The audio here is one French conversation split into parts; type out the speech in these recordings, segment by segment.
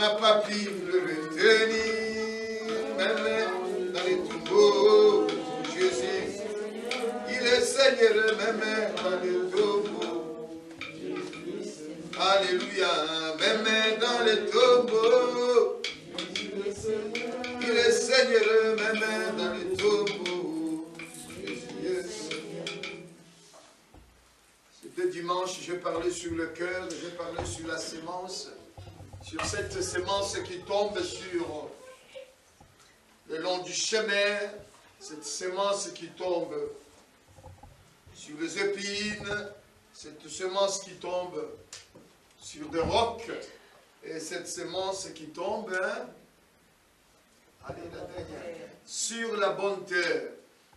n'a pas pu le retenir, même dans les tombeaux. Jésus, il est Seigneur, même dans les tombeaux. Alléluia, même dans les tombeaux. Il est Seigneur, même dans les tombeaux. C'était dimanche, je parlais sur le cœur, je parlais sur la sémence, sur cette sémence qui tombe sur le long du chemin, cette sémence qui tombe sur les épines, cette semence qui tombe sur des rocs, et cette sémence qui tombe, allez, la dernière, sur la bonne terre.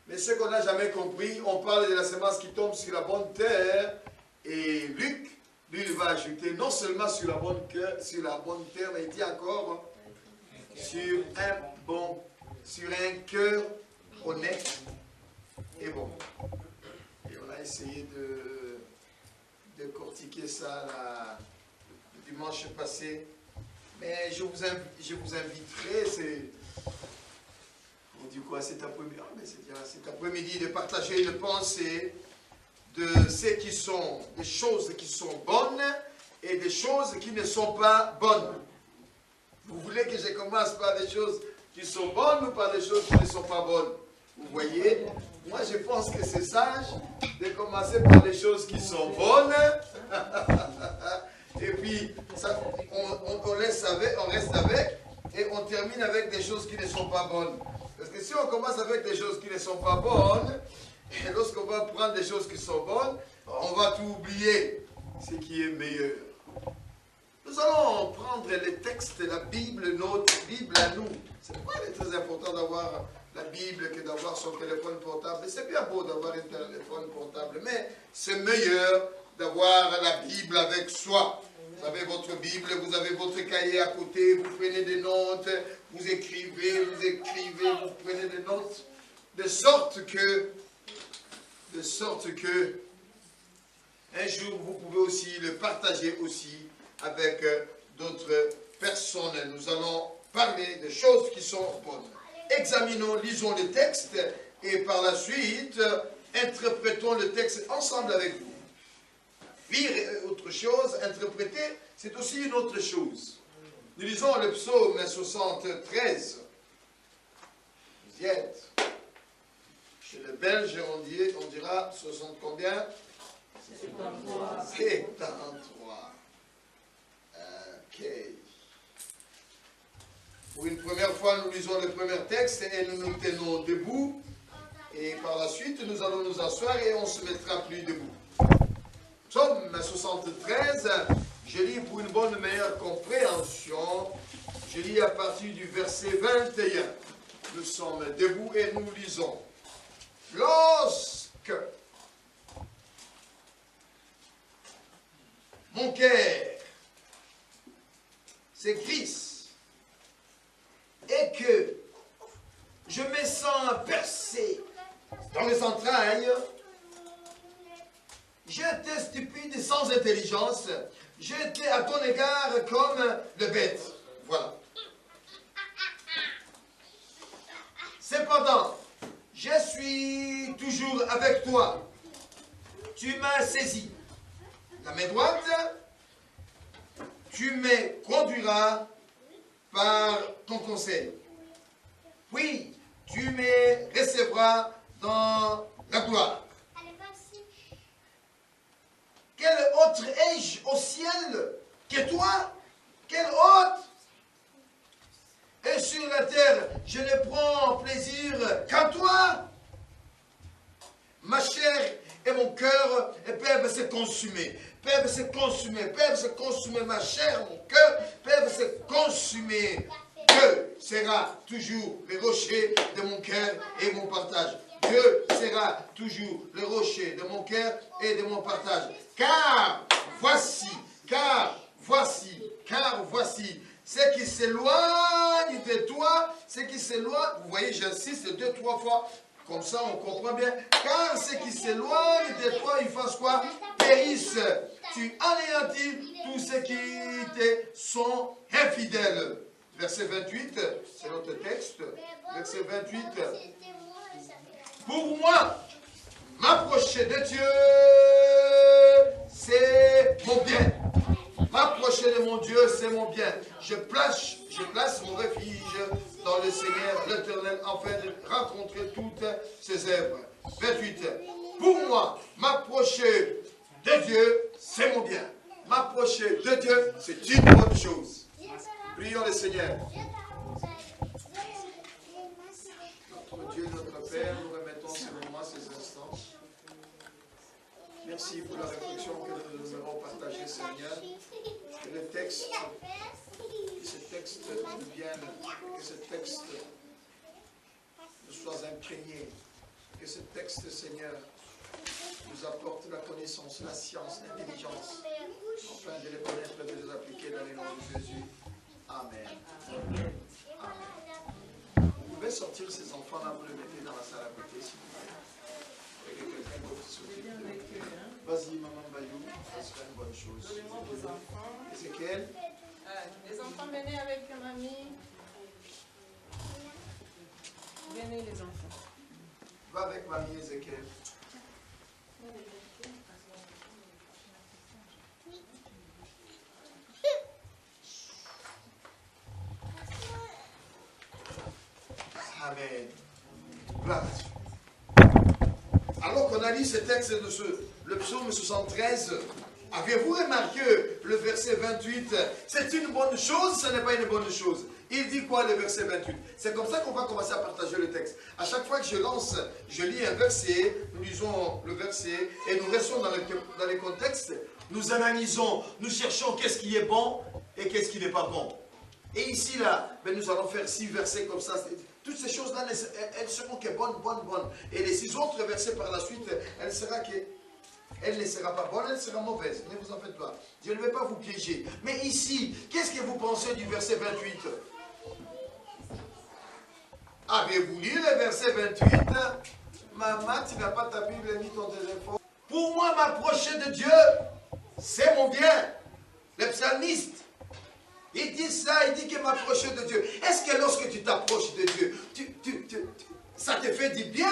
Mais ce qu'on n'a jamais compris, on parle de la semence qui tombe sur la bonne terre, et Luc, lui, il va ajouter non seulement sur la bonne terre, mais il dit encore sur un cœur honnête et bon. Et on a essayé de cortiquer ça le dimanche passé. Mais je vous inviterai, on dit quoi cet après-midi? Cet après-midi de partager une pensée de des choses qui sont bonnes et des choses qui ne sont pas bonnes. Vous voulez que je commence par des choses qui sont bonnes ou par des choses qui ne sont pas bonnes? Vous voyez, moi je pense que c'est sage de commencer par des choses qui sont bonnes. Et puis, ça, on reste avec, et on termine avec des choses qui ne sont pas bonnes. Parce que si on commence avec des choses qui ne sont pas bonnes, et lorsqu'on va prendre des choses qui sont bonnes, on va tout oublier, ce qui est meilleur. Nous allons prendre les textes de la Bible, notre Bible à nous. C'est pourquoi il est très important d'avoir la Bible que d'avoir son téléphone portable. C'est bien beau d'avoir un téléphone portable, mais c'est meilleur d'avoir la Bible avec soi. Vous avez votre Bible, vous avez votre cahier à côté, vous prenez des notes, vous écrivez, vous prenez des notes, de sorte que un jour vous pouvez aussi le partager aussi avec d'autres personnes. Nous allons parler de choses qui sont bonnes. Examinons, lisons le texte et par la suite interprétons le texte ensemble avec vous. Lire est autre chose, interpréter, c'est aussi une autre chose. Nous lisons le psaume 73. Vous y êtes. Chez les Belges, on dira 60 combien? 73. 73. Ok. Pour une première fois, nous lisons le premier texte et nous nous tenons debout. Et par la suite, nous allons nous asseoir et on se mettra plus debout. Psaume 73, je lis pour une bonne meilleure compréhension. Je lis à partir du verset 21. Nous sommes debout et nous lisons. Lorsque mon cœur s'écrisse et que je me sens percé dans les entrailles, j'étais stupide sans intelligence, j'étais à ton égard comme le bête. Voilà. Cependant, je suis toujours avec toi. Tu m'as saisi la main droite, tu me conduiras par ton conseil. Puis, tu me recevras dans la gloire. Quel autre ai-je au ciel que toi? Quel autre? Et sur la terre, je ne prends plaisir qu'en toi. Ma chair et mon cœur peuvent se consumer. Peuvent se consumer. Peuvent se consumer. Ma chair, mon cœur peuvent se consumer. Dieu sera toujours le rocher de mon cœur et mon partage. Dieu sera toujours le rocher de mon cœur et de mon partage. Car voici, ceux qui s'éloignent de toi, ceux qui s'éloignent, vous voyez, j'insiste 2-3 fois, comme ça on comprend bien. Car ceux qui s'éloignent de toi, ils fassent quoi? périssent. Tu anéantis tous ceux qui te sont infidèles. Verset 28, c'est notre texte. Verset 28. Pour moi, m'approcher de Dieu, c'est mon bien. M'approcher de mon Dieu, c'est mon bien. Je place mon refuge dans le Seigneur, l'Éternel, afin de rencontrer toutes ses œuvres. 28. Pour moi, m'approcher de Dieu, c'est mon bien. M'approcher de Dieu, c'est une bonne chose. Prions le Seigneur. Notre Dieu, notre Père, nous remettons ces moments, ces instants. Merci pour la réflexion que nous avons partagée, Seigneur. Que le texte, que ce texte nous vienne, que ce texte nous soit imprégné. Que ce texte, Seigneur, nous apporte la connaissance, la science, l'intelligence, afin de les connaître et de les appliquer dans les noms de Jésus. Amen. Amen. Vous pouvez sortir ces enfants-là, vous les mettez dans la salle à côté, s'il vous plaît. Et que quelqu'un d'autre s'occupe d'eux. Vas-y, maman Bayou, ça serait une bonne chose. Donnez-moi vos enfants. Ézéchiel. Les enfants, venez avec mamie. Venez les enfants. Va avec mamie, Ézéchiel. Amen. Gloire à Dieu. Alors qu'on a lu ce texte de le psaume 73, avez-vous remarqué le verset 28? C'est une bonne chose, ce n'est pas une bonne chose. Il dit quoi le verset 28? C'est comme ça qu'on va commencer à partager le texte. À chaque fois que je lis un verset, nous lisons le verset et nous restons dans les contextes, nous analysons, nous cherchons qu'est-ce qui est bon et qu'est-ce qui n'est pas bon. Et ici, là, nous allons faire 6 versets comme ça. Toutes ces choses-là, elles seront que bonnes. Et les 6 autres versets par la suite, elle ne sera pas bonne, elle sera mauvaise. Ne vous en faites pas. Je ne vais pas vous piéger. Mais ici, qu'est-ce que vous pensez du verset 28? Avez-vous lu le verset 28? Maman, tu n'as pas ta Bible ni ton téléphone. Pour moi, m'approcher de Dieu, c'est mon bien. Le psalmiste, il dit ça, il dit que m'approcher de Dieu. Est-ce que lorsque tu t'approches de Dieu, ça te fait du bien,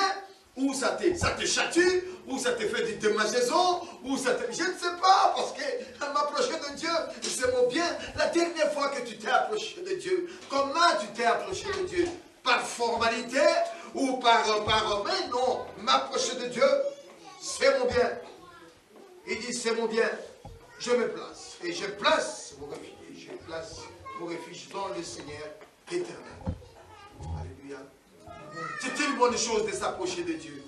ou ça te chatue, ou ça te fait du démangeaison, ou ça te... Je ne sais pas, parce que m'approcher de Dieu, c'est mon bien. La dernière fois que tu t'es approché de Dieu, comment tu t'es approché de Dieu? Par formalité, ou par mais non, m'approcher de Dieu, c'est mon bien. Il dit, c'est mon bien. Je me place, et je place mon refuge. Je place mon refuge dans le Seigneur éternel. Alléluia. C'est une bonne chose de s'approcher de Dieu.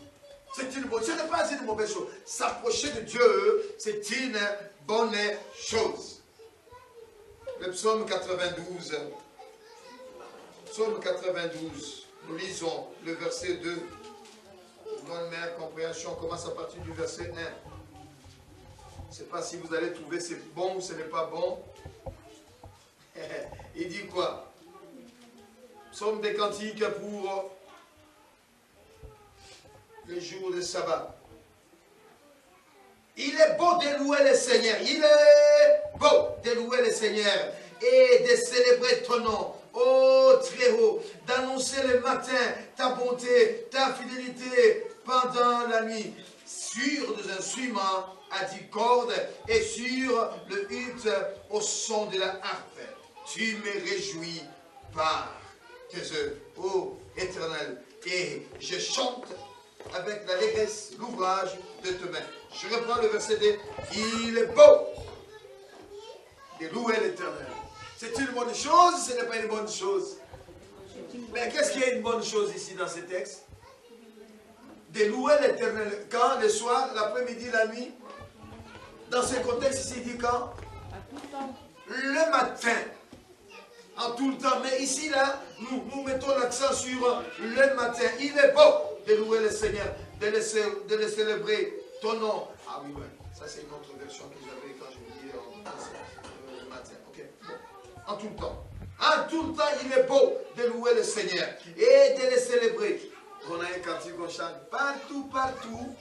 Ce n'est pas une mauvaise chose. S'approcher de Dieu, c'est une bonne chose. Le psaume 92. Psaume 92. Nous lisons le verset 2. Bonne meilleure compréhension. On commence à partir du verset 1. Je ne sais pas si vous allez trouver c'est bon ou ce n'est pas bon. Il dit quoi? Psaume des cantiques pour le jour de sabbat. Il est beau de louer le Seigneur. Il est beau de louer le Seigneur et de célébrer ton nom. Oh très haut, d'annoncer le matin ta bonté, ta fidélité pendant la nuit. Sur des instruments à 10 cordes et sur le hutte au son de la harpe. Tu me réjouis par tes œuvres, ô Éternel, et je chante avec l'allégresse l'ouvrage de tes mains. Je reprends le verset 2. Il est beau de louer l'Éternel. C'est une bonne chose, ce n'est pas une bonne chose. Mais qu'est-ce qui est une bonne chose ici dans ce texte? De louer l'Éternel. Quand? Le soir, l'après-midi, la nuit? Dans ce contexte ici, il dit quand? À tout temps. Le matin. En tout le temps. Mais ici, là, nous mettons l'accent sur le matin. Il est beau de louer le Seigneur, de le célébrer. Ton nom. Ah oui, ouais. Ça, c'est une autre version que j'avais quand je vous dis le matin. Ok. Bon. En tout le temps. En tout le temps, il est beau de louer le Seigneur et de le célébrer. On a un cantique qu'on chante partout, partout.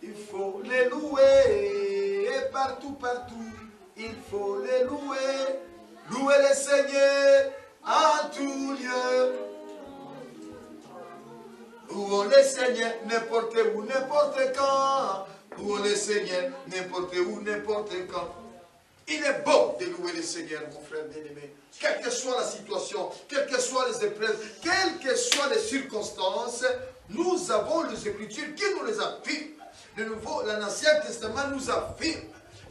Il faut les louer. partout, partout, il faut les louer. Louer le Seigneur en tout lieu. Louons le Seigneur n'importe où, n'importe quand. Louons le Seigneur n'importe où, n'importe quand. Il est beau de louer le Seigneur, mon frère bien-aimé. Quelle que soit la situation, quelles que soient les épreuves, quelles que soient les circonstances, nous avons les Écritures qui nous les affirment. L'Ancien Testament nous affirme.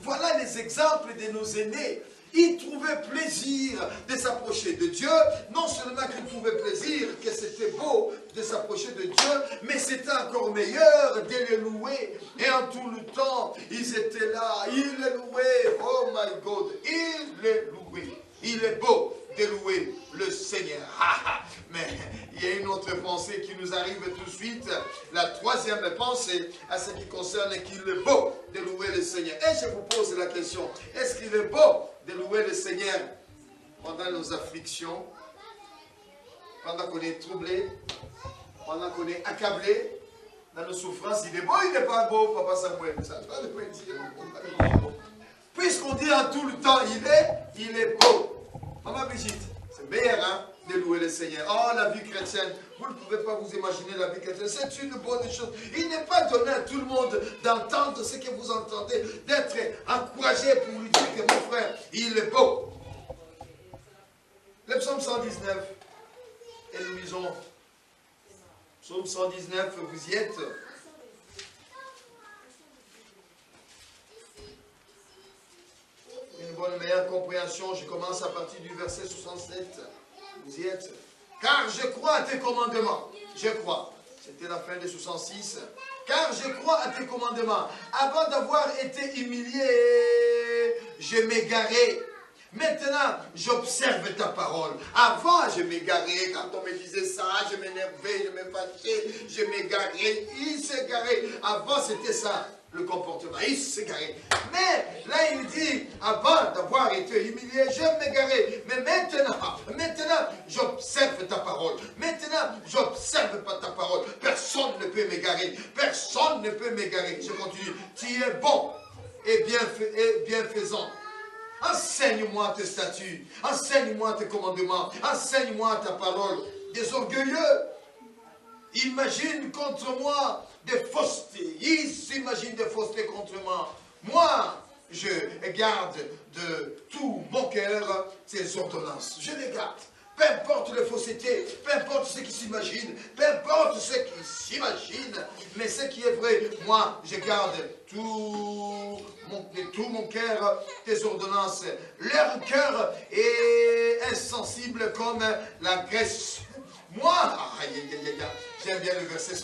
Voilà les exemples de nos aînés. Ils trouvaient plaisir de s'approcher de Dieu. Non seulement qu'ils trouvaient plaisir, que c'était beau de s'approcher de Dieu, mais c'était encore meilleur de les louer. Et en tout le temps, ils étaient là, ils les louaient. Oh my God, ils les louaient. Il est beau de louer le Seigneur. Mais il y a une autre pensée qui nous arrive tout de suite. La troisième pensée à ce qui concerne qu'il est beau de louer le Seigneur. Et je vous pose la question, est-ce qu'il est beau de louer le Seigneur pendant nos afflictions, pendant qu'on est troublé, pendant qu'on est accablé, dans nos souffrances? Il est beau, il n'est pas beau, Papa Samuel? Ça doit le dire. Puisqu'on dit en tout le temps, il est beau. Maman Brigitte, c'est meilleur hein, de louer le Seigneur. Oh, la vie chrétienne, vous ne pouvez pas vous imaginer la vie chrétienne. C'est une bonne chose. Il n'est pas donné à tout le monde d'entendre ce que vous entendez, d'être encouragé pour lui dire que mon frère, il est beau. Le psaume 119, et nous lisons. Psaume 119, vous y êtes. Une bonne meilleure compréhension, je commence à partir du verset 67. Vous y êtes. Car je crois à tes commandements. Je crois. C'était la fin de 66. Car je crois à tes commandements. Avant d'avoir été humilié, je m'égarais. Maintenant, j'observe ta parole. Avant, je m'égarais. Quand on me disait ça, je m'énervais, je me fâchais, je m'égarais. Il s'égarait. Avant, c'était ça. Le comportement, il s'égarait. Mais là, il dit, avant d'avoir été humilié, je m'égarais. Mais maintenant, j'observe ta parole. Maintenant, j'observe pas ta parole. Personne ne peut m'égarer. Personne ne peut m'égarer. Je continue. Tu es bon et bienfaisant. Enseigne-moi tes statuts. Enseigne-moi tes commandements. Enseigne-moi ta parole. Des orgueilleux imaginent contre moi des faussetés. Ils s'imaginent des faussetés contre moi. Moi, je garde de tout mon cœur ces ordonnances. Je les garde. Peu importe les faussetés, peu importe ce qui s'imagine, peu importe ce qui s'imagine, mais ce qui est vrai, moi, je garde tout mon cœur, tes ordonnances. Leur cœur est insensible comme la graisse. Moi, j'aime bien le verset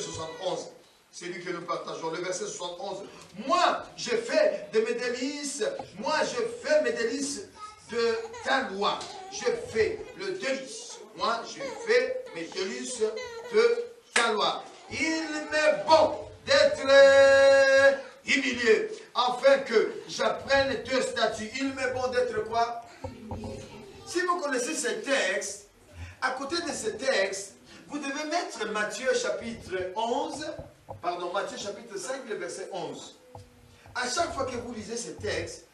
71, c'est lui que nous partageons, le verset 71. Moi, je fais de mes délices, de ta loi. Je fais le délice. Moi, je fais mes délices de ta loi. Il m'est bon d'être humilié, afin que j'apprenne tes statuts. Il m'est bon d'être quoi? Si vous connaissez ce texte, à côté de ce texte, vous devez mettre Matthieu chapitre 5, le verset 11. À chaque fois que vous lisez ce texte,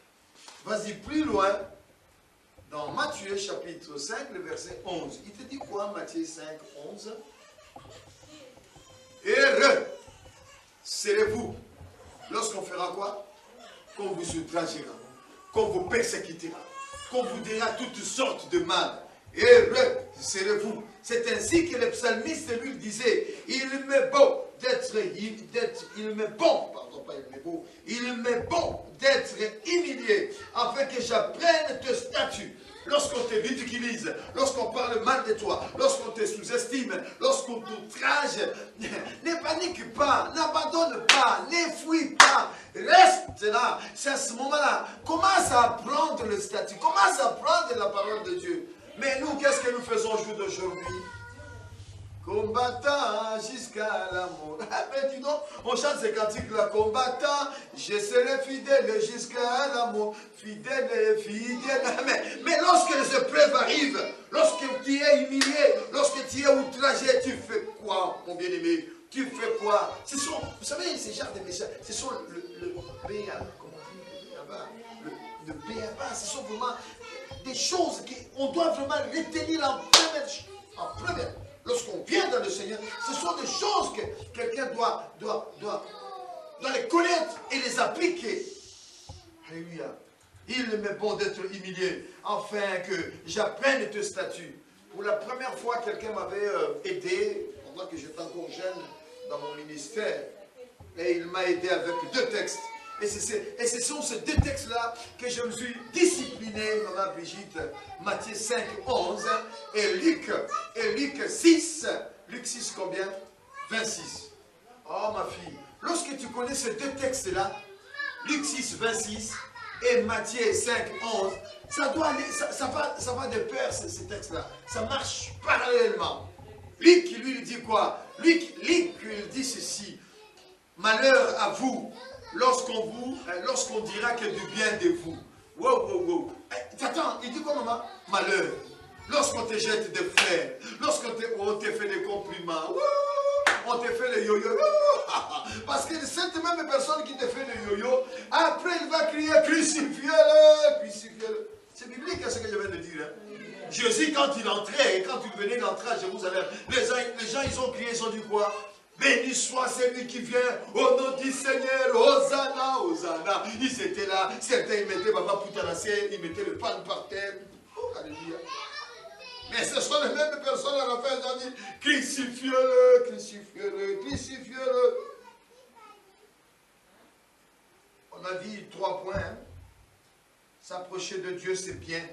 vas-y plus loin, dans Matthieu chapitre 5, le verset 11. Il te dit quoi, Matthieu 5, 11? Heureux serez-vous lorsqu'on fera quoi? Qu'on vous outragera, qu'on vous persécutera, qu'on vous dira toutes sortes de mal. Heureux serez-vous. C'est ainsi que le psalmiste lui disait, il m'est bon d'être humilié, afin que j'apprenne tes statuts. Lorsqu'on te ridiculise, lorsqu'on parle mal de toi, lorsqu'on te sous-estime, lorsqu'on t'outrage, ne panique pas, n'abandonne pas, ne fuis pas, reste là. C'est à ce moment-là, commence à apprendre le statut, commence à apprendre la parole de Dieu. Mais nous, qu'est-ce que nous faisons au jour d'aujourd'hui? Combattant jusqu'à la mort. Mais dis donc, on chante ces cantiques-là. Combattant, je serai fidèle jusqu'à la mort. Fidèle. Mais lorsque les épreuves arrivent, lorsque tu es humilié, lorsque tu es outragé, tu fais quoi, mon bien-aimé? Tu fais quoi? Vous savez, ce genre de messages, ce sont le béaba, comment on dit, le béaba, ce sont vraiment des choses qu'on doit vraiment retenir en première. Lorsqu'on vient dans le Seigneur, ce sont des choses que quelqu'un doit les connaître et les appliquer. Alléluia. Il m'est bon d'être humilié, afin que j'apprenne tes statuts. Pour la première fois, quelqu'un m'avait aidé, pendant que j'étais encore jeune dans mon ministère. Et il m'a aidé avec 2 textes. Et ce sont ces 2 textes-là que je me suis discipliné, maman Brigitte, Matthieu 5, 11, et Luc 6. Luc 6 combien? 26. Oh ma fille, lorsque tu connais ces 2 textes-là, Luc 6, 26 et Matthieu 5, 11, ça doit aller, ça va de pair ces textes-là. Ça marche parallèlement. Luc, lui, il dit quoi? Luc, il dit ceci. Malheur à vous lorsqu'on dira que du bien de vous. Wow. Attends, il dit quoi, maman? Malheur. Lorsqu'on te jette des fleurs, lorsqu'on te fait des compliments, on te fait le yo-yo. Parce que cette même personne qui te fait le yo-yo, après il va crier crucifiez-le, crucifiez-le. C'est biblique ce que je viens de dire. Hein? Jésus, quand il entrait, et quand il venait d'entrer à Jérusalem, les gens ils ont crié, ils ont dit quoi? Béni soit celui qui vient au nom du Seigneur, Hosanna, Hosanna. Ils étaient là, certains ils mettaient Baba Poutanacé, ils mettaient le pan par terre. Oh, alléluia. Mais ce sont les mêmes personnes à la fin, ils ont dit crucifiez-le, crucifiez-le, crucifiez-le. On a dit 3 points. Hein? S'approcher de Dieu, c'est bien.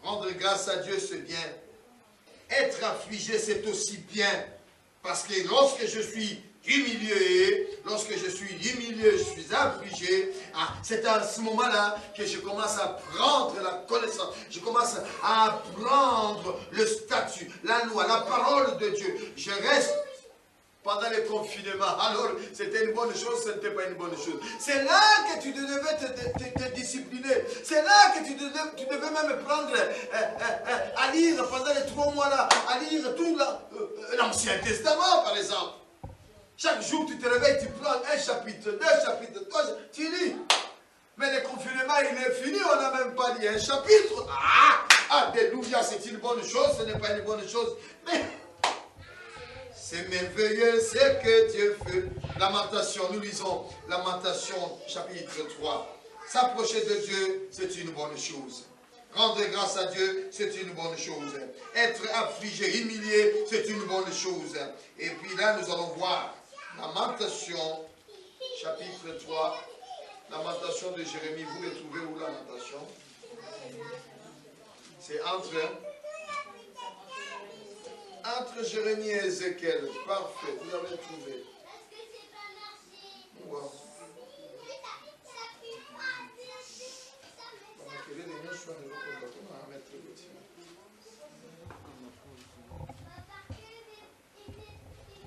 Rendre grâce à Dieu, c'est bien. Être affligé, c'est aussi bien. Parce que lorsque je suis humilié, je suis affligé, c'est à ce moment-là que je commence à prendre la connaissance, je commence à apprendre le statut, la loi, la parole de Dieu. Je reste pendant le confinement. Alors, c'était une bonne chose, ce n'était pas une bonne chose. C'est là que tu devais te discipliner. C'est là que tu devais même prendre à lire pendant les 3 mois-là, à lire tout l'Ancien Testament, par exemple. Chaque jour, tu te réveilles, tu prends un chapitre, 2 chapitres, 3 chapitres, tu lis. Mais le confinement, il est fini, on n'a même pas lu un chapitre. Alléluia, c'est une bonne chose, ce n'est pas une bonne chose. Mais c'est merveilleux ce que Dieu fait. Lamentation, nous lisons Lamentation chapitre 3. S'approcher de Dieu, c'est une bonne chose. Rendre grâce à Dieu, c'est une bonne chose. Être affligé, humilié, c'est une bonne chose. Et puis là, nous allons voir Lamentation chapitre 3. Lamentation de Jérémie. Vous les trouvez où, Lamentation? C'est entre Jérémie et Ézéchiel. Parfait, vous avez trouvé. Wow.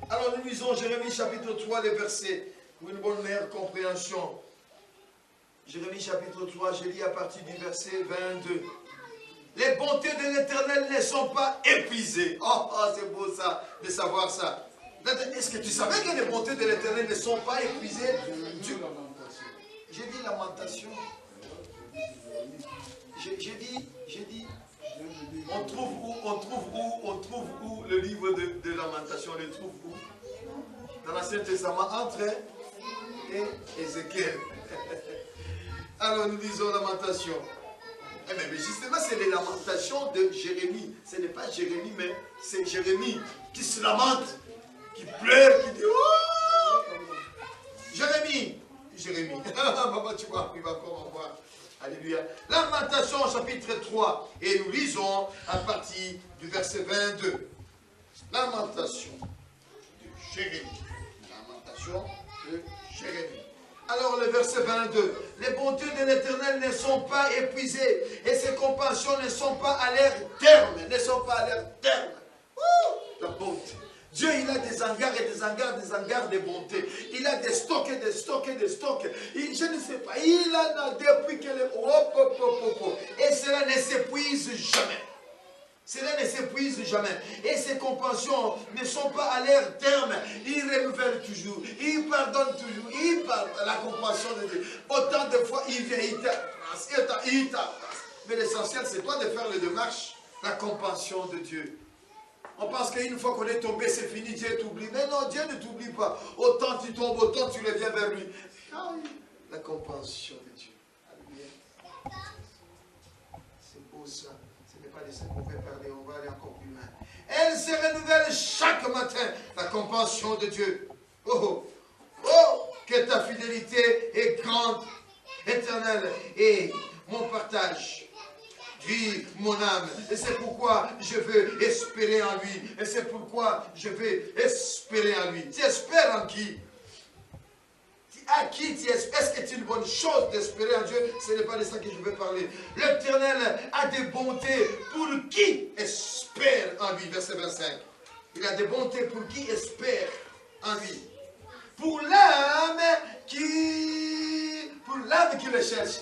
Alors nous lisons Jérémie chapitre 3, les versets, pour une bonne meilleure compréhension. Jérémie chapitre 3, je lis à partir du verset 22. Les bontés de l'Éternel ne sont pas épuisées. Oh, c'est beau ça, de savoir ça. Est-ce que tu savais que les bontés de l'Éternel ne sont pas épuisées? J'ai dit lamentation. J'ai dit, on trouve où le livre de lamentation, on le trouve où? Dans l'Ancien Testament, entre et Ézéchiel. Alors nous lisons lamentation. Mais justement, c'est les lamentations de Jérémie. Ce n'est pas Jérémie, mais c'est Jérémie qui se lamente, qui pleure, qui dit oh! Jérémie. Maman, tu vois, il va encore en voir. Alléluia. Lamentation, chapitre 3. Et nous lisons à partir du verset 22. Lamentation de Jérémie. Lamentation de Jérémie. Alors le verset 22, les bontés de l'Éternel ne sont pas épuisées et ses compassions ne sont pas à leur terme, La bonté. Dieu, il a des hangars et des hangars de bonté. Il a des stocks et des stocks et des stocks. Je ne sais pas, il en a depuis qu'elle est... Et cela ne s'épuise jamais. Cela ne s'épuise jamais. Et ces compassions ne sont pas à leur terme. Ils renouvellent toujours. Ils pardonnent toujours. Ils pardonnent. La compassion de Dieu. Autant de fois, il vient, il t'embrasse. Il t'embrasse. Mais l'essentiel, c'est toi de faire les démarches. La compassion de Dieu. On pense qu'une fois qu'on est tombé, c'est fini, Dieu t'oublie. Mais non, Dieu ne t'oublie pas. Autant tu tombes, autant tu reviens vers lui. La compassion de Dieu. Alléluia. C'est beau ça. Ce n'est pas de ça qu'on peut parler, on va aller encore plus loin. Elle se renouvelle chaque matin, la compassion de Dieu. Oh, oh, que ta fidélité est grande, éternelle, et mon partage. Dis mon âme, et c'est pourquoi je veux espérer en lui, et c'est pourquoi je veux espérer en lui. Tu espères en qui? À qui tu espères? Est-ce que c'est une bonne chose d'espérer en Dieu? Ce n'est pas de ça que je veux parler. L'Éternel a des bontés pour qui espère en lui. Verset 25. Il a des bontés pour qui espère en lui. Pour l'âme qui le cherche.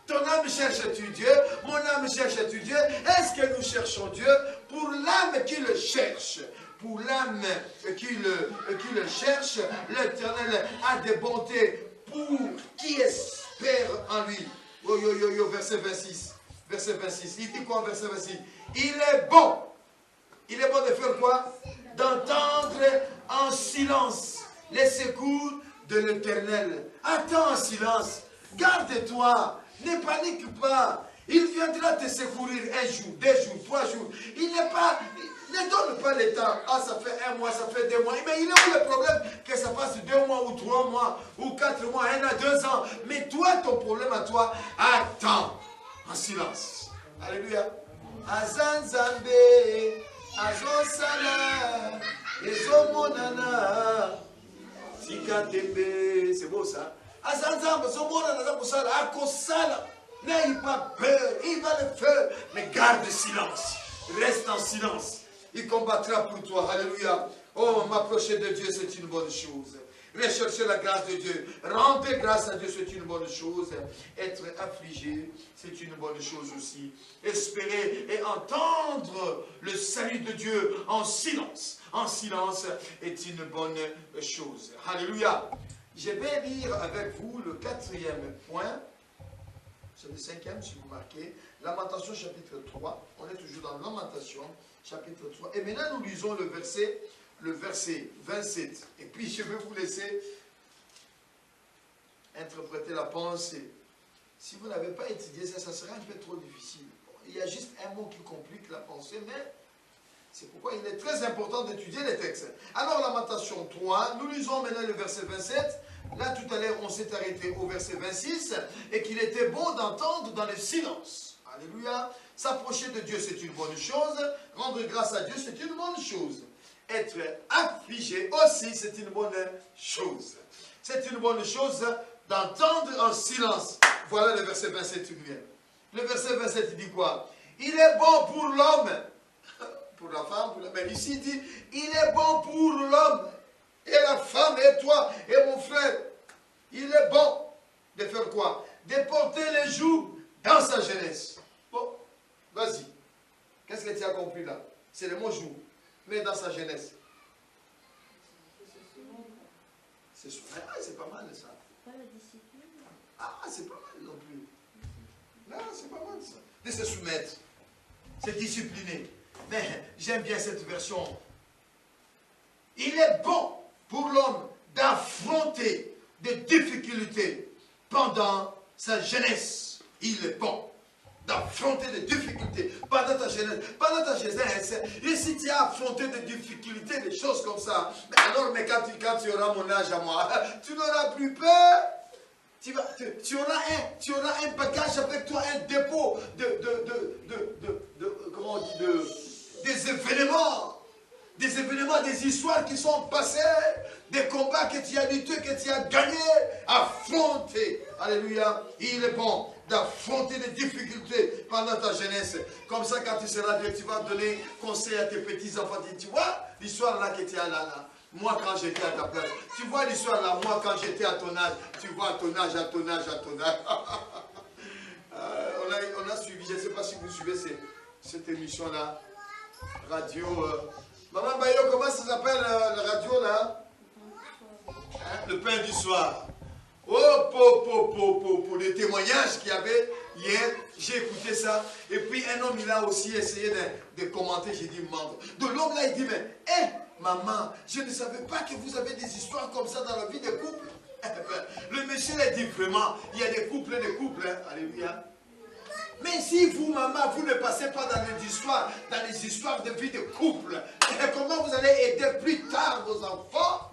Ton âme cherche-tu Dieu? Mon âme cherche-tu Dieu? Est-ce que nous cherchons Dieu? Pour l'âme qui le cherche. Pour l'âme qui le cherche, l'Éternel a des bontés pour qui espère en lui. Oh, yo, yo, yo, verset 26. Verset 26. Il dit quoi, verset 26? Il est bon. Il est bon de faire quoi? D'entendre en silence les secours de l'Éternel. Attends en silence. Garde-toi. Ne panique pas. Il viendra te secourir un jour, 2 jours, 3 jours. Il n'est pas... Ne donne pas le temps. Ah, ça fait 1 mois, ça fait 2 mois. Mais il est où le problème que ça passe 2 mois ou 3 mois ou 4 mois, 1 à 2 ans. Mais toi, ton problème à toi, attends en silence. Alléluia. Azanzambe, Azonsala, Ezomonana, Sikatembe. C'est beau ça. Azanzambe, Ezomonana, Akosala. N'ayez pas peur, il va le faire. Mais garde silence. Reste en silence. Il combattra pour toi. Alléluia. Oh, m'approcher de Dieu, c'est une bonne chose. Rechercher la grâce de Dieu. Rendre grâce à Dieu, c'est une bonne chose. Être affligé, c'est une bonne chose aussi. Espérer et entendre le salut de Dieu en silence. En silence est une bonne chose. Alléluia. Je vais lire avec vous le 4e point. C'est le 5e si vous marquez. Lamentation chapitre 3. On est toujours dans Lamentation chapitre 3. Et maintenant nous lisons le verset 27. Et puis je vais vous laisser interpréter la pensée. Si vous n'avez pas étudié ça, ça serait un peu trop difficile. Bon, il y a juste un mot qui complique la pensée, mais c'est pourquoi il est très important d'étudier les textes. Alors Lamentation 3, nous lisons maintenant le verset 27. Là, tout à l'heure, on s'est arrêté au verset 26, et qu'il était bon d'entendre dans le silence. Alléluia. S'approcher de Dieu, c'est une bonne chose. Rendre grâce à Dieu, c'est une bonne chose. Être affligé aussi, c'est une bonne chose. C'est une bonne chose d'entendre en silence. Voilà le verset 27 qui vient. Le verset 27, il dit quoi? Il est bon pour l'homme, pour la femme, pour la mère. Ici, il dit, il est bon pour l'homme. Et la femme, et toi, et mon frère, il est bon de faire quoi? De porter les joues dans sa jeunesse. Bon, vas-y. Qu'est-ce que tu as compris là? C'est le mot joue. Mais dans sa jeunesse. C'est pas mal ça. Pas la discipline. Ah, c'est pas mal non plus. Non, c'est pas mal ça. De se soumettre. C'est discipliné. Mais j'aime bien cette version. Il est bon pour l'homme d'affronter des difficultés pendant sa jeunesse. Il est bon d'affronter des difficultés pendant ta jeunesse. Pendant ta jeunesse, et si tu as affronté des difficultés, des choses comme ça, mais quand tu auras mon âge à moi, tu n'auras plus peur. Tu auras un bagage avec toi, un dépôt comment on dit, des événements. Des événements, des histoires qui sont passées, des combats que tu as luttés, que tu as gagnés, affronter. Alléluia. Il est bon d'affronter des difficultés pendant ta jeunesse. Comme ça, quand tu seras vieux, tu vas donner conseil à tes petits-enfants. Tu vois l'histoire là que tu as là. Moi, quand j'étais à ta place. Tu vois l'histoire là, moi, quand j'étais à ton âge. Tu vois à ton âge. On a suivi, je ne sais pas si vous suivez cette émission là. Radio. Maman Bayo, comment ça s'appelle la radio là? Hein? Le pain du soir. Oh, pour les témoignages qu'il y avait hier, j'ai écouté ça. Et puis un homme, il a aussi essayé de commenter. J'ai dit, membre. Donc l'homme là, il dit, mais, hé, maman, je ne savais pas que vous avez des histoires comme ça dans la vie des couples. Le monsieur a dit, vraiment, il y a des couples, hein. Alléluia. Mais si vous, maman, vous ne passez pas dans les histoires de vie de couple, comment vous allez aider plus tard vos enfants?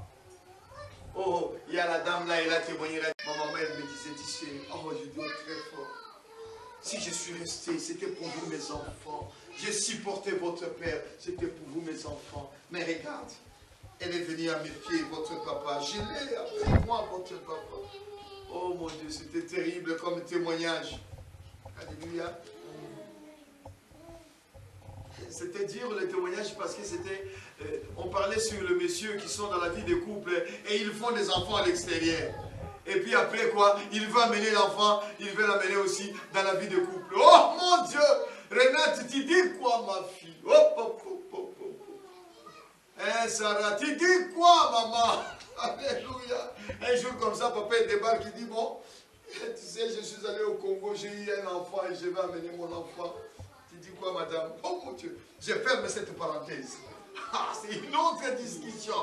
Oh, il y a la dame là, elle a témoigné. Ma maman, elle me disait, oh, je dois très fort. Si je suis resté, c'était pour vous, mes enfants. J'ai supporté votre père, c'était pour vous, mes enfants. Mais regarde, elle est venue à mes pieds, votre papa. Je l'ai avec moi, votre papa. Oh mon Dieu, c'était terrible comme témoignage. Alléluia. C'était dur le témoignage parce que c'était... on parlait sur le monsieur qui sont dans la vie des couples et ils font des enfants à l'extérieur. Et puis après quoi, il va amener l'enfant, il va l'amener aussi dans la vie de couple. Oh mon Dieu! Renate, tu dis quoi ma fille? Hein Sarah, tu dis quoi maman? Alléluia! Un jour comme ça, papa il débarque, il dit bon, tu sais, je suis allé au Congo, j'ai eu un enfant et je vais amener mon enfant. Tu dis quoi madame? Oh mon Dieu, je ferme cette parenthèse. Ah, c'est une autre discussion.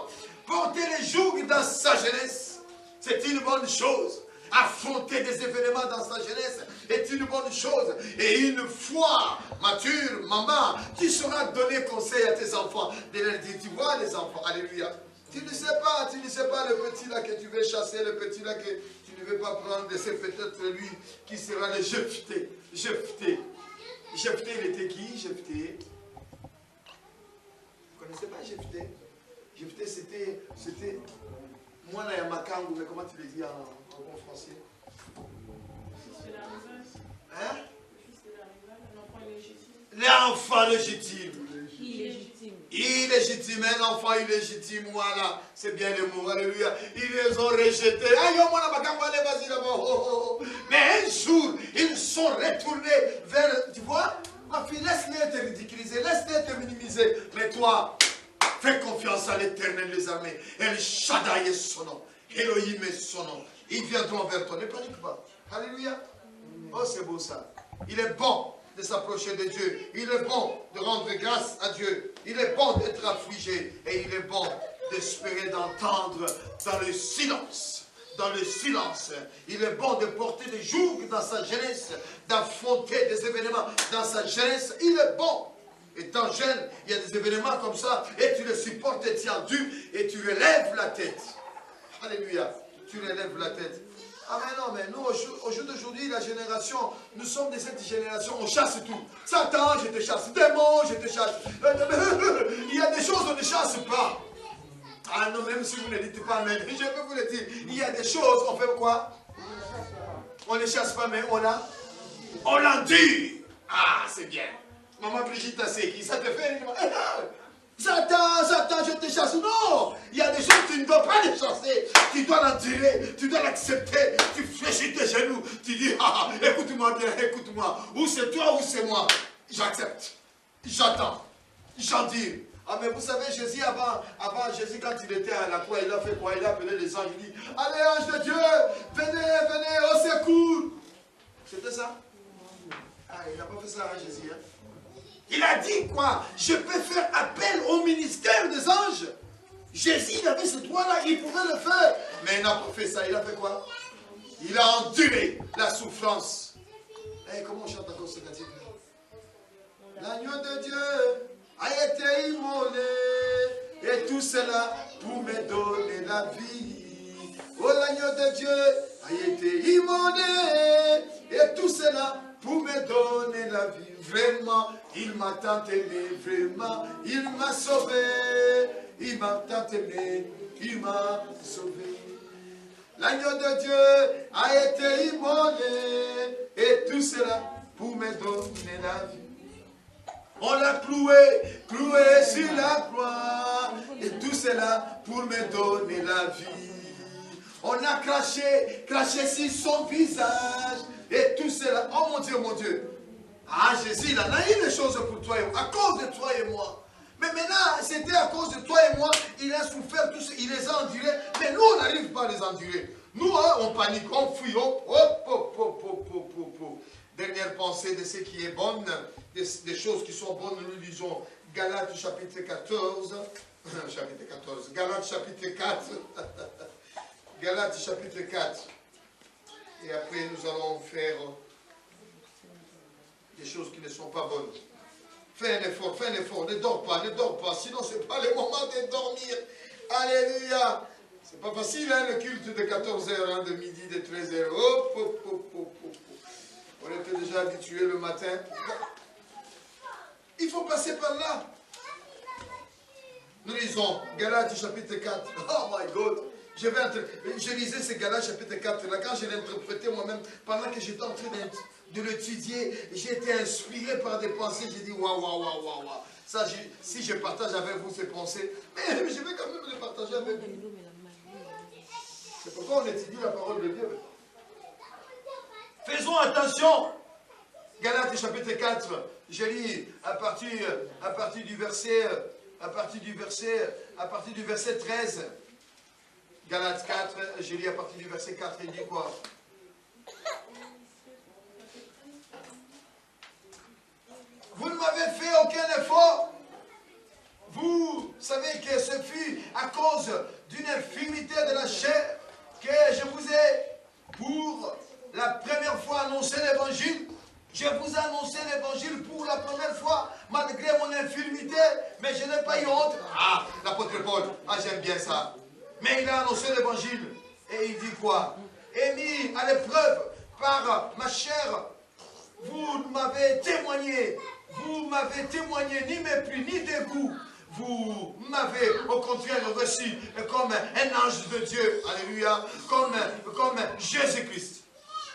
Porter les jougs dans sa jeunesse, c'est une bonne chose. Affronter des événements dans sa jeunesse est une bonne chose. Et une fois mature, maman, tu sauras donner conseil à tes enfants. De leur dire, tu vois les enfants, alléluia. Tu ne sais pas le petit là que tu veux chasser, le petit là que tu ne veux pas prendre, c'est peut-être lui qui sera le Jephté. Jephté, il était qui, Jephté? Vous ne connaissez pas Jephté? Jephté, c'était moi là, Yamakangu, mais comment tu le dis en bon français? Hein? L'enfant légitime. Illégitime, un enfant illégitime, voilà. C'est bien le mot, alléluia. Ils les ont rejetés. Mais un jour, ils sont retournés vers, tu vois, ma fille, laisse-les te ridiculiser, laisse-les te minimiser. Mais toi, fais confiance à l'Éternel des armées. El Shaddai est son nom. Elohim est son nom. Ils viendront vers toi. Ne panique pas. Alléluia. Oh, c'est beau ça. Il est bon de s'approcher de Dieu. Il est bon de rendre grâce à Dieu. Il est bon d'être affligé. Et il est bon d'espérer d'entendre dans le silence. Dans le silence. Il est bon de porter des jougs dans sa jeunesse. D'affronter des événements dans sa jeunesse. Il est bon. Étant jeune, il y a des événements comme ça. Et tu les supportes et tu endures. Et tu relèves la tête. Alléluia. Tu relèves la tête. Ah mais non, mais nous, au jour d'aujourd'hui, la génération, nous sommes de cette génération, on chasse tout. Satan, je te chasse. Démon, je te chasse. Il y a des choses qu'on ne chasse pas. Ah non, même si vous ne dites pas, mais je peux vous le dire. Il y a des choses, on fait quoi? On ne chasse pas, mais on l'endure. Ah, c'est bien. Maman Brigitte, c'est qui? Ça te fait... Satan, je te chasse. Non, il y a des choses que tu ne dois pas les chasser. Tu dois l'endurer, tu dois l'accepter. Tu fléchis tes genoux. Tu dis, ah, écoute-moi bien, écoute-moi. Ou c'est toi ou c'est moi. J'accepte. J'attends. J'endure. Ah, mais vous savez, Jésus, avant Jésus, quand il était à la croix, il a fait quoi? Il a appelé les anges. Il dit, allez, ange de Dieu, venez, au secours. C'était ça? Ah, il n'a pas fait ça, hein, Jésus, hein? Il a dit quoi? Je peux faire appel au ministère des anges. Jésus, il avait ce droit-là, il pouvait le faire. Mais il n'a pas fait ça, il a fait quoi? Il a enduré la souffrance. Eh, comment on chante encore ce cantique? L'agneau de Dieu a été immolé, et tout cela pour me donner la vie. Oh, l'agneau de Dieu a été immolé, et tout cela pour me donner la vie. Vraiment, il m'a tant aimé, vraiment, il m'a sauvé. Il m'a tant aimé, il m'a sauvé. L'agneau de Dieu a été immolé, et tout cela pour me donner la vie. On l'a cloué sur la croix, et tout cela pour me donner la vie. On a craché sur son visage, et tout cela, oh mon Dieu, Ah, Jésus, il en a eu des choses pour toi et moi, à cause de toi et moi. Mais maintenant, c'était à cause de toi et moi, il a souffert tout ça, il les a endurés, mais nous, on n'arrive pas à les endurer. Nous, hein, on panique, on fuit, Dernière pensée de ce qui est bon, des choses qui sont bonnes, nous lisons Galates chapitre 14, Galates chapitre 4, Galates chapitre 4, et après nous allons faire des choses qui ne sont pas bonnes. Fais un effort, ne dors pas, sinon ce n'est pas le moment de dormir. Alléluia. C'est pas facile, hein, le culte de 14h, hein, de midi, de 13h. On était déjà habitué le matin. Il faut passer par là. Nous lisons Galates chapitre 4. Oh my God. Je lisais ce Galates chapitre 4 là, quand je l'interprétais moi-même, pendant que j'étais en train de l'étudier, j'ai été inspiré par des pensées, j'ai dit waouh. Ça, si je partage avec vous ces pensées, mais je vais quand même les partager avec vous. C'est pourquoi on étudie la parole de Dieu. Faisons attention. Galates chapitre 4, je lis à partir du verset 13. Galates 4, je lis à partir du verset 4, il dit quoi? Vous ne m'avez fait aucun effort. Vous savez que ce fut à cause d'une infirmité de la chair que je vous ai, pour la première fois, annoncé l'évangile. Je vous ai annoncé l'évangile pour la première fois, malgré mon infirmité, mais je n'ai pas eu honte. Ah, l'apôtre Paul, j'aime bien ça. Mais il a annoncé l'évangile. Et il dit quoi? Et mis à l'épreuve par ma chair, vous m'avez témoigné, ni mépris, ni dégoût. Vous m'avez au contraire reçu comme un ange de Dieu, alléluia, comme Jésus-Christ.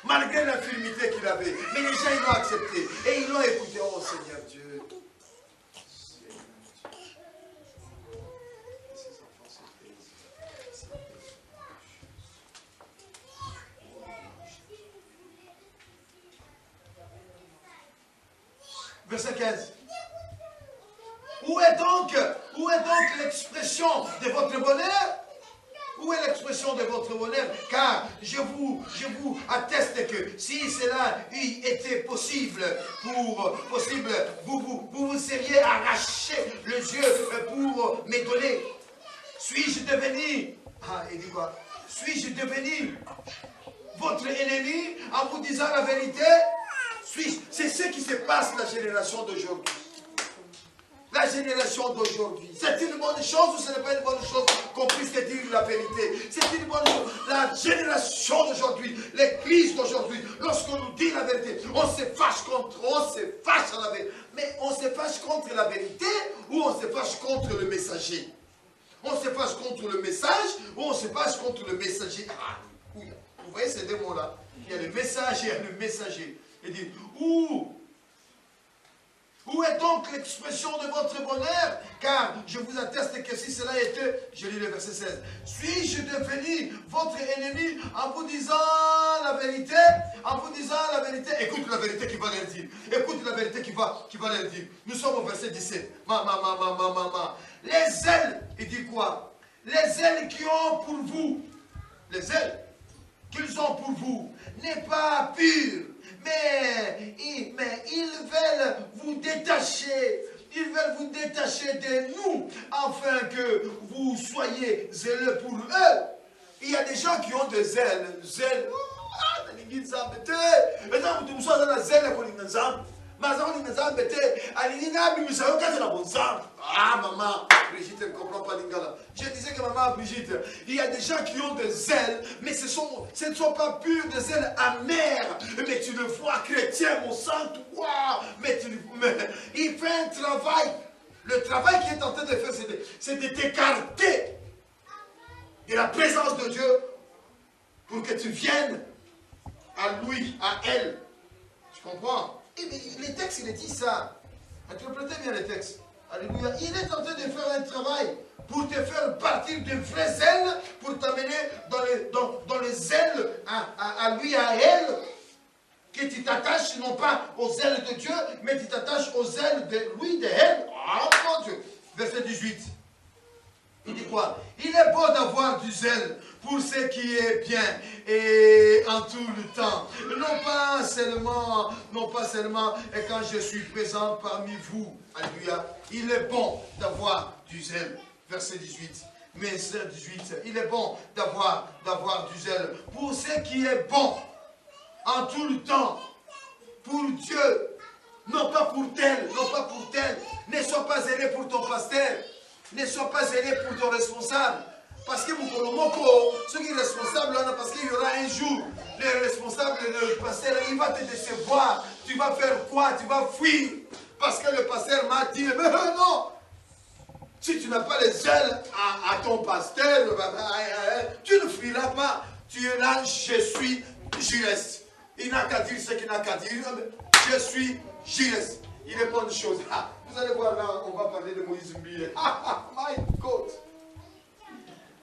Malgré l'infirmité qu'il avait. Mais les gens, ils l'ont accepté. Et ils l'ont écouté. Oh Seigneur Dieu. Verset 15. Où est donc l'expression de votre bonheur? Où est l'expression de votre bonheur? Car je vous atteste que si cela eût été possible, vous seriez arraché les yeux pour me donner. Suis-je devenu, il dit quoi? Suis-je devenu votre ennemi en vous disant la vérité? C'est ce qui se passe la génération d'aujourd'hui. La génération d'aujourd'hui. C'est une bonne chose ou ce n'est pas une bonne chose qu'on puisse dire la vérité? C'est une bonne chose. La génération d'aujourd'hui, l'église d'aujourd'hui, lorsqu'on nous dit la vérité, on se fâche à la vérité. Mais on se fâche contre la vérité ou on se fâche contre le messager? On se fâche contre le message ou on se fâche contre le messager? Vous voyez ces deux mots-là? Il y a le message et il y a le messager. Il dit, où est donc l'expression de votre bonheur? Car je vous atteste que si cela était, je lis le verset 16, suis-je devenu votre ennemi en vous disant la vérité? Écoute la vérité qui va leur dire. Écoute la vérité qui va leur dire. Nous sommes au verset 17. Les ailes, il dit quoi? Les ailes qui ont pour vous, les ailes qu'ils ont pour vous, n'est pas pure. Mais ils veulent vous détacher. Ils veulent vous détacher de nous, afin que vous soyez zéleux pour eux. Il y a des gens qui ont des ailes. Ah, maman, Brigitte, elle ne comprend pas l'ingala. Je disais que maman Brigitte, il y a des gens qui ont des ailes, mais ce ne sont pas purs des ailes amères. Mais tu le vois, chrétien, mon sang, toi. Mais il fait un travail. Le travail qu'il est en train de faire, c'est de t'écarter de la présence de Dieu pour que tu viennes à lui, à elle. Tu comprends? Et les textes, il dit ça. Interprétez bien les textes. Alléluia. Il est en train de faire un travail pour te faire partir de vraies ailes, pour t'amener dans les ailes à lui, à elle. Que tu t'attaches non pas aux ailes de Dieu, mais tu t'attaches aux ailes de lui, de elle. Ah mon Dieu. Verset 18. Il dit quoi? Il est beau d'avoir du zèle pour ce qui est bien et en tout le temps. Non pas seulement et quand je suis présent parmi vous. Alléluia. Il est bon d'avoir du zèle. Verset 18. Mais verset 18. Il est bon d'avoir du zèle pour ce qui est bon en tout le temps. Pour Dieu. Non pas pour tel. Non pas pour tel. Ne sois pas zélé pour ton pasteur. Ne sois pas zélé pour ton responsable. Parce que vous ceux qui sont responsables, parce qu'il y aura un jour, le responsable, le pasteur, il va te décevoir. Tu vas faire quoi? Tu vas fuir. Parce que le pasteur m'a dit, mais non. Si tu n'as pas les ailes à ton pasteur, tu ne fuiras pas. Tu es là, j'y reste. Il n'a qu'à dire ce qu'il n'a qu'à dire. J'y reste. Il est bonne chose. Vous allez voir là, on va parler de Moïse Mbiye. My God.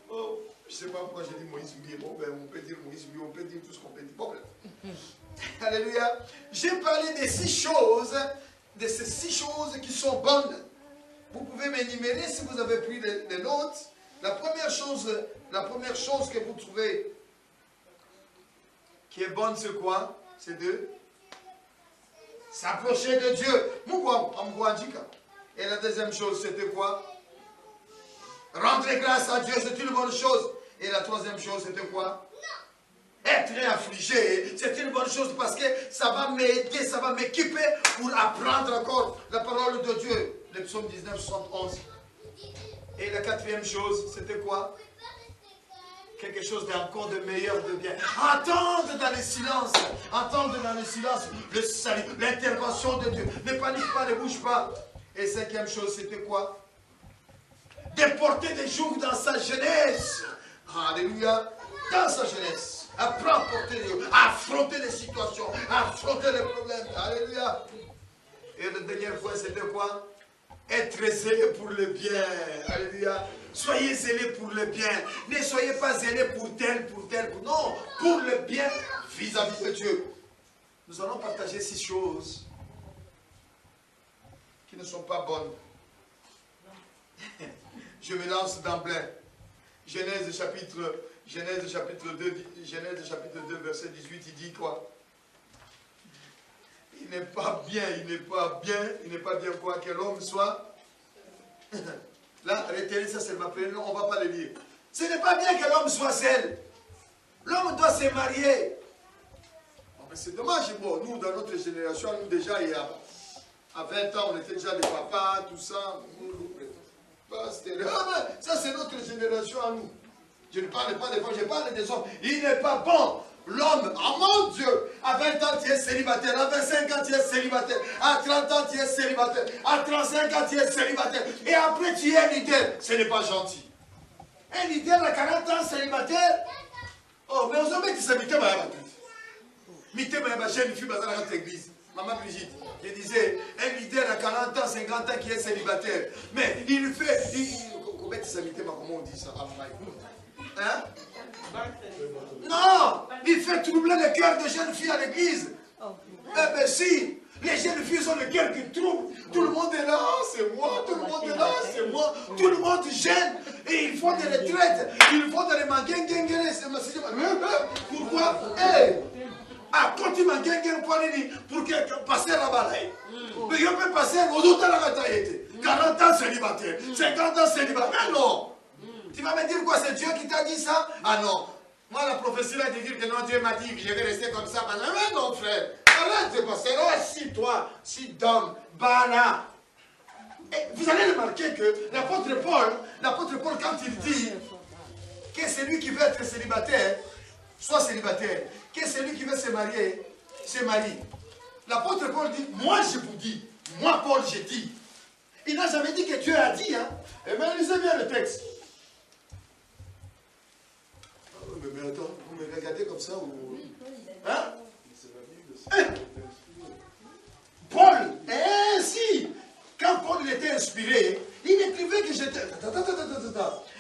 Oh, je ne sais pas pourquoi j'ai dit Moïse Mbiye. Bon, ben, on peut dire Moïse Mbiye, on peut dire tout ce qu'on peut dire. Bon, bref. Alléluia. J'ai parlé des 6 choses, de ces 6 choses qui sont bonnes. Vous pouvez m'énumérer si vous avez pris les notes. La première chose que vous trouvez qui est bonne, c'est quoi? C'est de s'approcher de Dieu. Et la deuxième chose, c'était quoi? Rendre grâce à Dieu, c'est une bonne chose. Et la troisième chose, c'était quoi? Être affligé, c'est une bonne chose parce que ça va m'aider, ça va m'équiper pour apprendre encore la parole de Dieu. Le psaume 19, 71. Et la quatrième chose, c'était quoi? Quelque chose d'encore de meilleur, de bien. Attendre dans le silence. Attendre dans le silence le salut, l'intervention de Dieu. Ne panique pas, ne bouge pas. Et cinquième chose, c'était quoi? Déporter des jours dans sa jeunesse. Alléluia. Dans sa jeunesse. Apprendre à porter des jours. Affronter les situations. Affronter les problèmes. Alléluia. Et le dernier point, c'était quoi? Être zélé pour le bien. Alléluia. Soyez zélés pour le bien. Ne soyez pas zélés pour tel. Non, pour le bien vis-à-vis de Dieu. Nous allons partager 6 choses qui ne sont pas bonnes. Je me lance d'emblée. Genèse chapitre 2, verset 18, il dit quoi? Il n'est pas bien quoi que l'homme soit. Là, retenez ça, c'est ma première, on ne va pas le lire. Ce n'est pas bien que l'homme soit seul. L'homme doit se marier. Bon, c'est dommage, bon, nous, dans notre génération, nous déjà, à 20 ans, on était déjà des papas, tout ça. Ça, c'est notre génération à nous. Je ne parle pas des femmes, je parle des hommes. Il n'est pas bon. L'homme, oh mon Dieu, à 20 ans tu es célibataire, à 25 ans tu es célibataire, à 30 ans tu es célibataire, à 35 ans tu es célibataire, et après tu es un leader. Ce n'est pas gentil. Un leader à 40 ans célibataire, oh, mais aux hommes qui s'habitent, j'ai une fille dans notre église, Maman Brigitte, je disais, un leader à 40 ans, 50 ans qui est célibataire, mais il fait, comment on dit ça? Hein? Non, il fait troubler le cœur de jeunes filles à l'église. Eh bien si, les jeunes filles ont le cœur qui trouble. Tout le monde est là, c'est moi, tout le monde est là, c'est moi. Tout le monde gêne. Et ils font des retraites, ils font des manguins. Pourquoi? Quand tu manguins pour que passer là-bas. Mais je peux passer aux autres à la taille. 40 ans célibataire, 50 ans célibataire. Mais non. Tu vas me dire quoi? C'est Dieu qui t'a dit ça? Ah non. Moi, la prophétie va te dire que non, Dieu m'a dit que je vais rester comme ça. Mais non, frère. Arrête de passer. Assis-toi. Sit-down. Bana. Vous allez remarquer que l'apôtre Paul, quand il dit que celui qui veut être célibataire, soit célibataire, que celui qui veut se marier, se marie. L'apôtre Paul dit, moi je vous dis, moi Paul je dis. Il n'a jamais dit que Dieu a dit. Hein? Eh bien, lisez bien le texte. Mais attends, vous me regardez comme ça ou... Hein? Paul, si, quand Paul était inspiré, il écrivait que j'étais...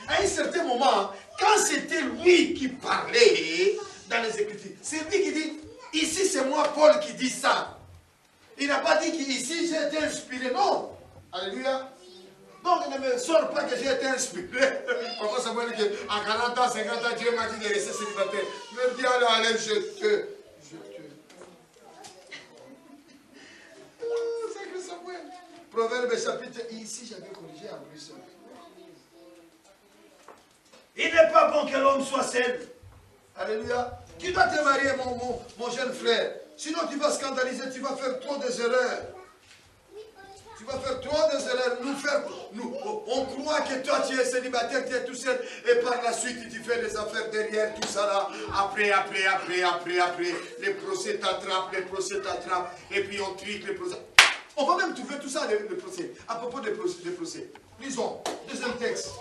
À un certain moment, quand c'était lui qui parlait dans les Écritures, c'est lui qui dit, ici c'est moi moi Paul qui dit ça. Il n'a pas dit qu'ici j'ai été inspiré, non. Alléluia. Donc ne me sors pas que j'ai été inspiré. Papa Samuel dit qu'à 40 ans, 50 ans, Dieu m'a dit de rester célibataire. Me dis alors, allez, je te. Sacré Samuel. Proverbe chapitre, ici j'avais corrigé en plus. Il n'est pas bon que l'homme soit seul. Alléluia. Tu dois te marier, mon jeune frère. Sinon tu vas scandaliser, tu vas faire trop des erreurs. Tu vas faire trop des erreurs. On croit que toi tu es célibataire, tu es tout seul. Et par la suite tu fais des affaires derrière, tout ça là. Après. Les procès t'attrapent, Et puis on trique les procès. On va même trouver tout ça, les procès. À propos des procès. Lisons, deuxième texte.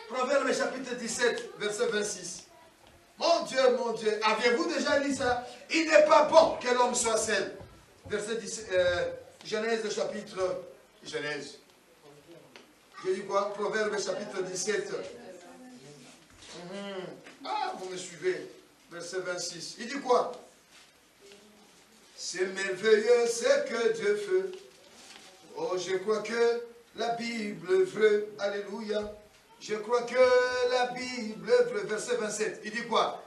Proverbe chapitre 17, verset 26. Mon Dieu, avez-vous déjà lu ça? Il n'est pas bon que l'homme soit seul. Verset 10, Genèse chapitre... Genèse. Je dis quoi? Proverbe chapitre 17. Ah, vous me suivez. Verset 26. Il dit quoi? C'est merveilleux ce que Dieu fait. Oh, je crois que la Bible est vraie. Alléluia. Je crois que la Bible est vraie. Verset 27. Il dit quoi?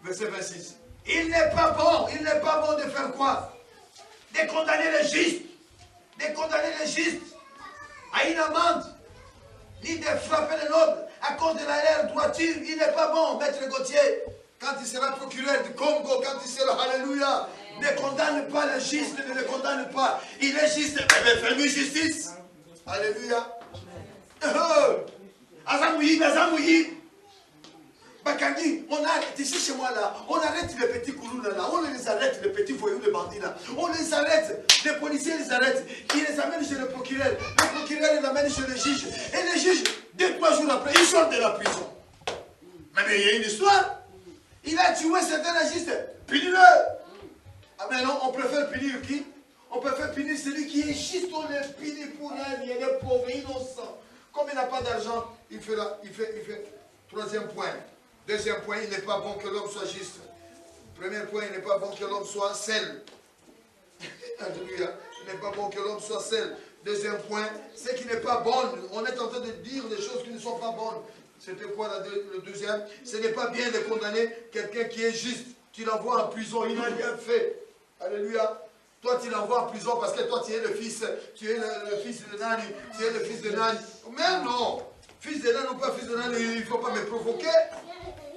Verset 26. Il n'est pas bon de faire quoi? De condamner les justes. De condamner les justes à une amende. Ni de frapper les nobles à cause de leur droiture. Il n'est pas bon, maître Gauthier. Quand il sera procureur du Congo, quand il sera, alléluia, ne condamne pas le juste, ne le condamne pas. Il est juste, mais fais-lui justice. Alléluia. Azamouyi. Bakani, on arrête ici chez moi là, on arrête les petits coulous là, on les arrête, les petits voyous, les bandits là, on les arrête, les policiers les arrêtent, ils les amènent chez le procureur les amène chez le juge, et le juge, 2-3 jours après, ils sortent de la prison. Mais il y a une histoire, il a tué certains agistes, punis-le. Ah mais non, on préfère punir qui? On préfère punir celui qui est juste, on le punit pour rien, il est pauvre, innocent. Comme il n'a pas d'argent, il fait. Troisième point. Deuxième point, il n'est pas bon que l'homme soit juste. Premier point, il n'est pas bon que l'homme soit seul. Alléluia. Il n'est pas bon que l'homme soit seul. Deuxième point, c'est qu'il n'est pas bon. On est en train de dire des choses qui ne sont pas bonnes. C'était quoi le deuxième? Ce n'est pas bien de condamner quelqu'un qui est juste. Tu l'envoies en prison, il n'a rien fait. Alléluia. Toi, tu l'envoies en prison parce que toi, tu es le fils de Nani. Tu es le fils de Nani. Mais non. Fils de Nani ou pas fils de Nani, il ne faut pas me provoquer.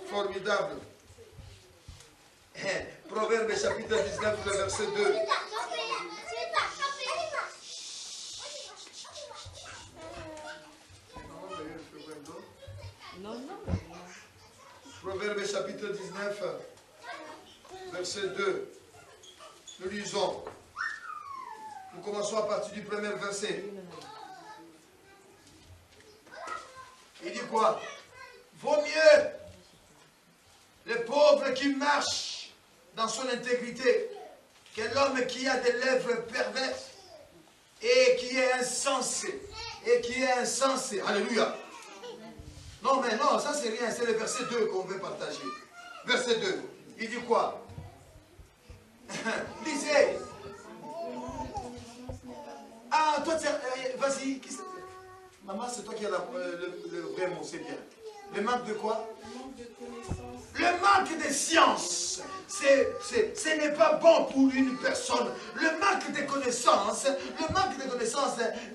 Formidable. Proverbe chapitre 19, le verset 2. Proverbe chapitre 19, verset 2. Nous lisons. Nous commençons à partir du premier verset. Il dit quoi? Vaut mieux le pauvre qui marche dans son intégrité que l'homme qui a des lèvres perverses et qui est insensé. Alléluia. Non, mais non, ça c'est rien. C'est le verset 2 qu'on veut partager. Verset 2. Il dit quoi? Lisez. Ah, toi, vas-y. Maman, c'est toi qui as le vrai mot, c'est bien. Le manque de quoi? Le manque de connaissances. Le manque de science. Ce n'est pas bon pour une personne. Le manque de connaissances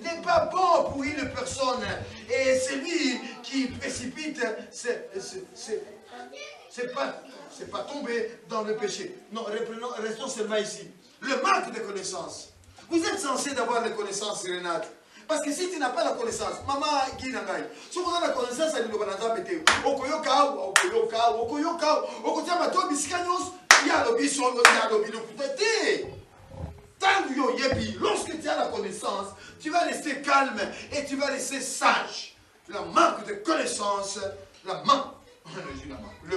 n'est pas bon pour une personne. Et celui qui précipite, c'est pas tomber dans le péché. Non, restons seulement ici. Le manque de connaissances. Vous êtes censé avoir les connaissances, Renate. Parce que si tu n'as pas la connaissance, maman, qui n'a pas si vous avez la connaissance, elle ne va pas péter. Okoyoka, lorsque tu as la connaissance, tu vas rester calme et tu vas rester sage. Le manque de connaissance, le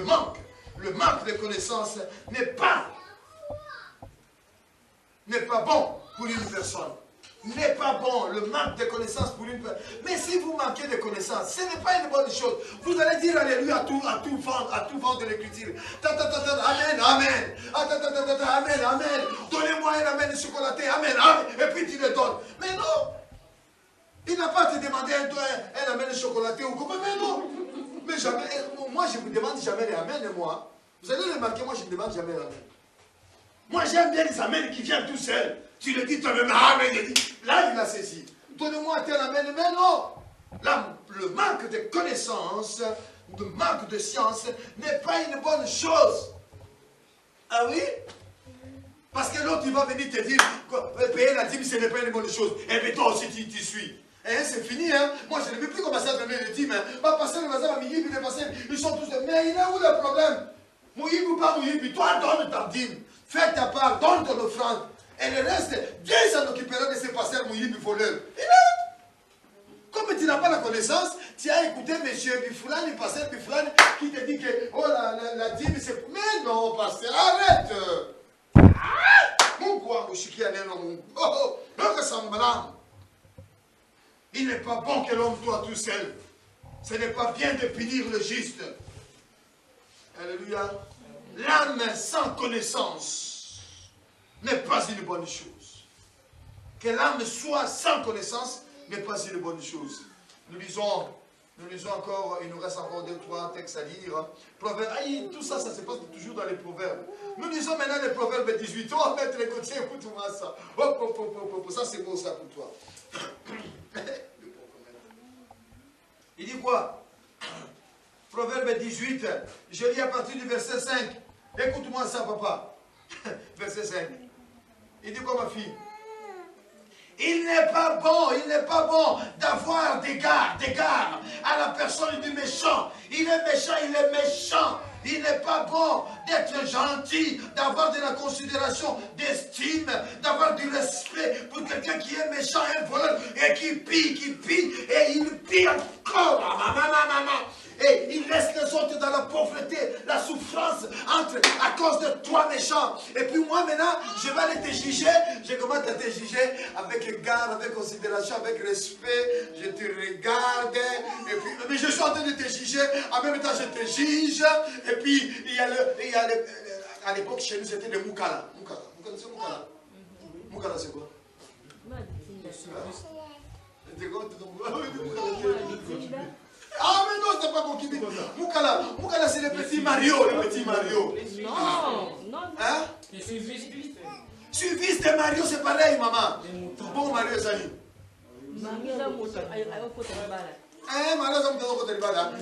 manque de connaissance n'est pas bon pour une personne. N'est pas bon, le manque de connaissances pour une personne. Mais si vous manquez de connaissances, ce n'est pas une bonne chose. Vous allez dire alléluia à tout vent de l'écriture. Amen, amen, Amen, amen. Donnez-moi un amen chocolaté, amen, amen. Et puis tu le donnes. Mais non. Il n'a pas à te demander un amen chocolaté ou comment, mais non. Mais jamais, moi je ne vous demande jamais les amen, moi. Vous allez remarquer, moi je ne demande jamais l'amen. Moi j'aime bien les amens qui viennent tout seuls. Tu le dis toi-même, amen, il dit. Là il a saisi. Donnez-moi tel amen, mais non. Là, le manque de connaissances, le manque de science n'est pas une bonne chose. Ah oui? Parce que l'autre il va venir te dire, payer la dîme ce n'est pas une bonne chose. Et bien toi aussi tu suis. Eh, c'est fini, hein. Moi, je ne veux plus commencer à donner les dîmes. Hein. Va passer le bazar à Miyib, les passés, ils sont tous... Mais il est où le problème? Mouillib ou pas Mouillib, toi, donne ta dîme. Fais ta part, donne ton offrande. Et le reste, Dieu s'en occupera de ces pasteurs Mouillib voleurs. Comme tu n'as pas la connaissance, tu as écouté M. Bifoulani, pasteur Bifoulani, qui te dit que, oh, la dîme, c'est... Mais non, pasteur, arrête. Mon quoi, il n'est pas bon que l'homme soit tout seul. Ce n'est pas bien de punir le juste. Alléluia. L'âme sans connaissance n'est pas une bonne chose. Que l'âme soit sans connaissance n'est pas une bonne chose. Nous lisons encore, il nous reste encore 2-3 textes à lire. Proverbes, tout ça, ça se passe toujours dans les proverbes. Nous lisons maintenant les proverbes 18. Oh, maître les côtés, écoute-moi ça. Ça c'est beau ça pour toi. Il dit quoi? Proverbe 18, je lis à partir du verset 5. Écoute-moi ça, papa. Verset 5. Il dit quoi, ma fille? Il n'est pas bon d'avoir d'égard à la personne du méchant. Il est méchant. Il n'est pas bon d'être gentil, d'avoir de la considération, d'estime, d'avoir du respect pour quelqu'un qui est méchant, un voleur, et qui pille, et il pille encore. Et il laisse les autres dans la pauvreté, la souffrance à cause de toi méchant. Et puis moi maintenant, je vais aller te juger. Je commence à te juger avec égard, avec considération, avec respect. Je te regarde. Et puis, mais je suis en train de te juger. En même temps, je te juge. Et puis, à l'époque, chez nous, c'était le Moukala. Moukala, c'est Moukala. Moukala, c'est quoi? Ah mais non, c'est pas mon kibi. Moukala c'est le petit Mario, Non. Hein? Suiviste de Mario, c'est pareil, maman. Bon Mario, Zali. Mario, ça me donne côté de Bala.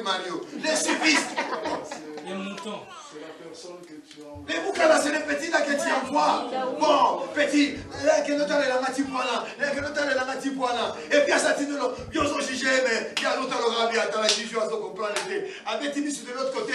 Mario. Les suivistes. Les moutons. C'est la personne que tu envoies. Les Moukala, c'est les petits là que tu envoies. Bon, petit. Et puis à ça, tu nous ils ont jugé, mais il y a l'autre rabi, attends, la juge, on comprend l'été. Avec Timis de l'autre côté,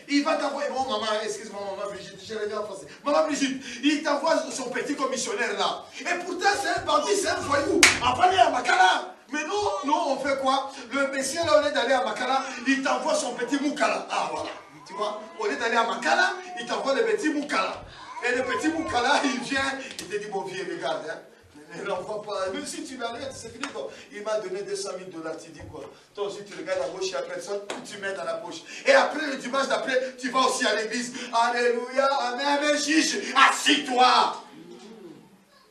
il va t'envoyer. Bon, maman, excuse-moi, maman Brigitte, je reviens en français. Maman Brigitte, il t'envoie son petit commissionnaire là. Et pourtant, c'est un bandit, c'est un voyou. Avant d'aller à Makala. Mais nous, on fait quoi? Le monsieur là, au lieu d'aller à Makala, il t'envoie son petit Moukala. Ah, voilà. Tu vois, au lieu d'aller à Makala, il t'envoie le petit Moukala. Et le petit Moukala, il vient, il te dit, bon vieux, regarde, hein. Ne l'envoie pas. Même si tu l'arrêtes, c'est fini. Quoi. Il m'a donné 200 000 $. Tu dis quoi? Toi aussi, tu regardes la gauche, il n'y a personne, tu mets dans la poche. Et après, le dimanche d'après, tu vas aussi à l'église. Alléluia, amen, juge, assis-toi.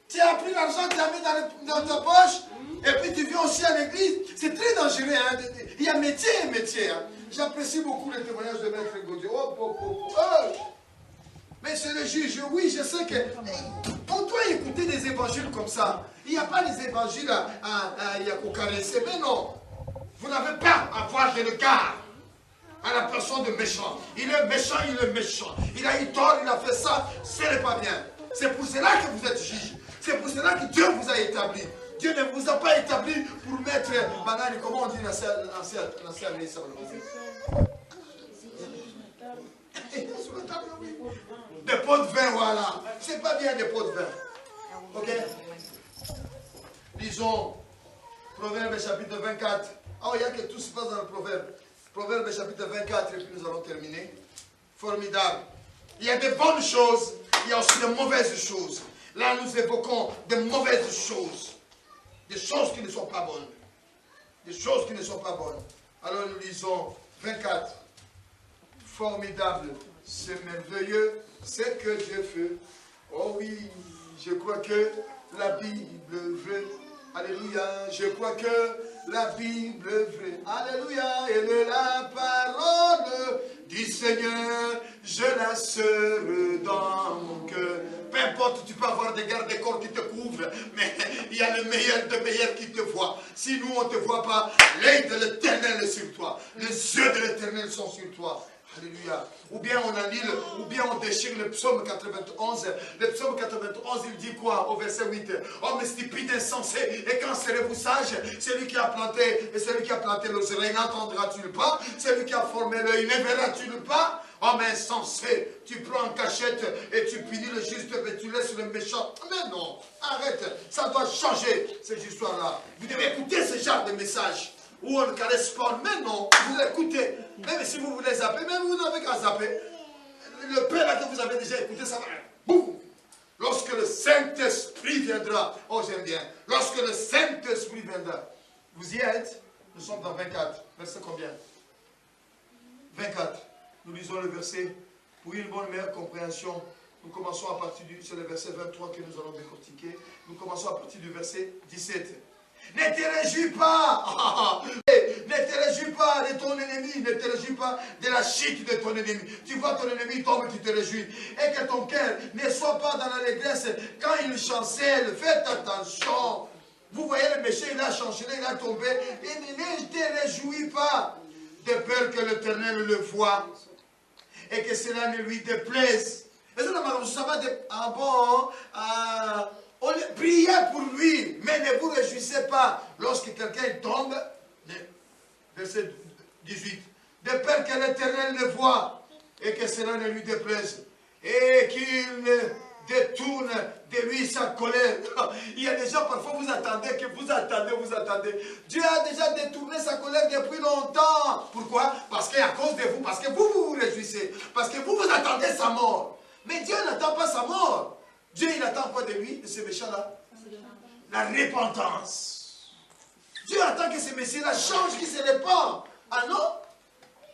Tu as pris l'argent, tu l'as mis dans ta poche, et puis tu viens aussi à l'église. C'est très dangereux. Hein. Il y a métier et métier. Hein. J'apprécie beaucoup les témoignages de Maître Gaudier. Mais c'est le juge, oui, je sais que... On doit écouter des évangiles comme ça. Il n'y a pas des évangiles à caresser. Mais non. Vous n'avez pas à avoir de regard à la personne de méchant. Il est méchant, Il a eu tort, il a fait ça. Ce n'est pas bien. C'est pour cela que vous êtes juge. C'est pour cela que Dieu vous a établi. Dieu ne vous a pas établi pour mettre... Banane, comment on dit l'ancien sur la table, oui. Des pots de vin, voilà. C'est pas bien des pots de vin. Ok? Lisons Proverbe chapitre 24. Il y a que tout se passe dans le Proverbe. Proverbe chapitre 24, et puis nous allons terminer. Formidable. Il y a de bonnes choses, il y a aussi de mauvaises choses. Là, nous évoquons de mauvaises choses. Des choses qui ne sont pas bonnes. Des choses qui ne sont pas bonnes. Alors nous lisons 24. Formidable. c'est merveilleux ce que Dieu fait. Oh oui, je crois que la Bible veut. Alléluia, je crois que la Bible veut. Alléluia, elle est la parole du Seigneur. Je la serre dans mon cœur. Peu importe, tu peux avoir des gardes-corps qui te couvrent, mais il y a le meilleur de meilleurs qui te voit. Si nous, on ne te voit pas, l'œil de l'Éternel est sur toi. Les yeux de l'Éternel sont sur toi. Alléluia. Ou bien on annule, ou bien on déchire le psaume 91. Le psaume 91, il dit quoi au verset 8? Homme stupide, insensé, et quand serez-vous sage? Celui qui a planté, et celui qui a planté les oreilles, n'entendras-tu pas? Celui qui a formé l'œil, ne verras-tu pas? Homme insensé, tu prends en cachette et tu punis le juste, mais tu laisses le méchant. Mais non, arrête, ça doit changer cette histoire-là. Vous devez écouter ce genre de message. Où on ne caresse pas, mais non, vous écoutez. Même si vous voulez zapper, même vous n'avez qu'à zapper. Le père là que vous avez déjà écouté, ça va. Boum. Lorsque le Saint-Esprit viendra, oh j'aime bien, lorsque le Saint-Esprit viendra, vous y êtes, nous sommes dans 24, verset combien? 24, nous lisons le verset, pour une bonne meilleure compréhension, nous commençons à partir du, c'est le verset 23 que nous allons décortiquer, nous commençons à partir du verset 17. Ne te réjouis pas, ne te réjouis pas de ton ennemi, ne te réjouis pas de la chute de ton ennemi. Tu vois ton ennemi tombe, tu te réjouis. Et que ton cœur ne soit pas dans l'allégresse quand il chancelle. Faites attention. Vous voyez le méchant, il a chancelé, il a tombé. Et ne te réjouis pas, de peur que l'Éternel le voie et que cela ne lui déplaise. Mais ça va de... Ah bon, priez pour lui, mais ne vous réjouissez pas lorsque quelqu'un tombe. Verset 18. De peur que l'Éternel le voie et que cela ne lui déplaise et qu'il détourne de lui sa colère. Il y a des gens, parfois vous attendez, vous attendez. Dieu a déjà détourné sa colère depuis longtemps. Pourquoi? Parce qu'à cause de vous, parce que vous vous réjouissez, parce que vous attendez sa mort. Mais Dieu n'attend pas sa mort. Dieu, il attend quoi de lui, de ces méchants-là? La repentance. Dieu attend que ces messieurs-là changent, qu'ils se répandent. Ah non?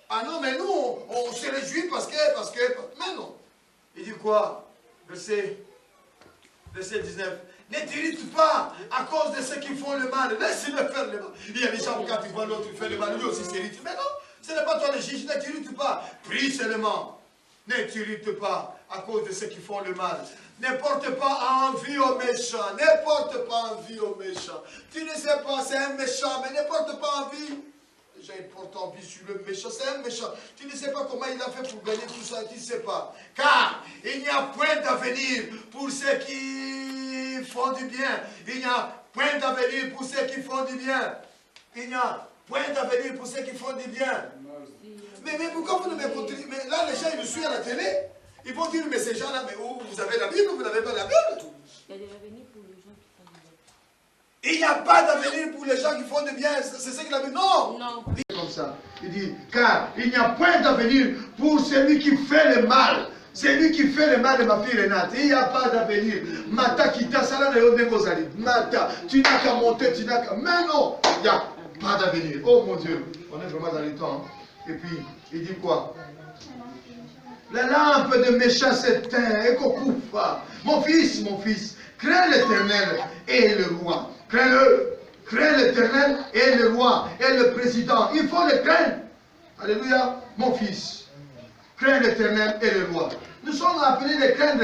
Ah non, mais nous, on se réjouit parce que... Mais non. Il dit quoi? Verset 19. Ne t'irrite pas à cause de ceux qui font le mal. Laisse-le faire le mal. Il y a des gens, quand tu vois l'autre faire le mal, lui aussi s'irrite. Mais non, ce n'est pas toi le juge, ne t'irrite pas. Prie seulement. Ne t'irrite pas à cause de ceux qui font le mal. Ne porte pas envie aux méchants. Ne porte pas envie aux méchants. Tu ne sais pas, c'est un méchant, mais ne porte pas envie. Les gens, ils portent envie sur le méchant. C'est un méchant. Tu ne sais pas comment il a fait pour gagner tout ça. Tu ne sais pas. Car il n'y a point d'avenir pour ceux qui font du bien. Il n'y a point d'avenir pour ceux qui font du bien. Il n'y a point d'avenir pour ceux qui font du bien. Mais pourquoi vous ne m'écoutez? Mais là, les gens, ils me suivent à la télé. Ils vont dire, mais ces gens-là, mais vous avez la Bible ou vous n'avez pas la Bible? Il y a de l'avenir pour les gens qui font du bien. Il n'y a pas d'avenir pour les gens qui font du bien. C'est ce qu'il a dit. Non. Non. Il dit comme ça. Il dit, car il n'y a point d'avenir pour celui qui fait le mal. Celui qui fait le mal de ma fille Renate. Il n'y a pas d'avenir. Mata kita sala na yonde gozali. Mata, tu n'as qu'à monter, tu n'as qu'à... Mais non, il n'y a pas d'avenir. Oh mon Dieu, on est vraiment dans les temps. Et puis, il dit quoi? La lampe de méchant s'éteint et qu'on coupe pas. Mon fils, crains l'Éternel et le roi. Crains-le. Crains l'Éternel et le roi et le président. Il faut le craindre. Alléluia. Mon fils, crains l'Éternel et le roi. Nous sommes appelés de craindre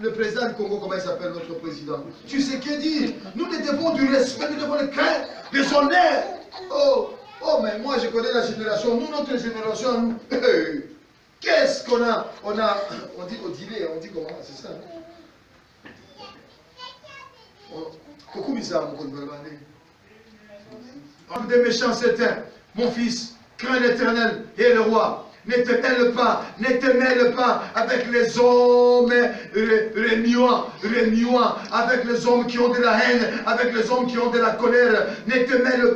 le président du Congo, comment il s'appelle notre président. Tu sais qu'il dit, nous ne devons du respect, nous devons le craindre, des honneurs. Oh, mais moi je connais la génération, nous, notre génération, nous. Qu'est-ce qu'on a? On dit au dîner, on dit comment? C'est ça. Coucou bizarre, mon demander. Des méchants s'éteint. Mon fils, crains l'Éternel et le roi. Ne te mêle pas avec les hommes remuants, avec les hommes qui ont de la haine, avec les hommes qui ont de la colère. Ne te mêle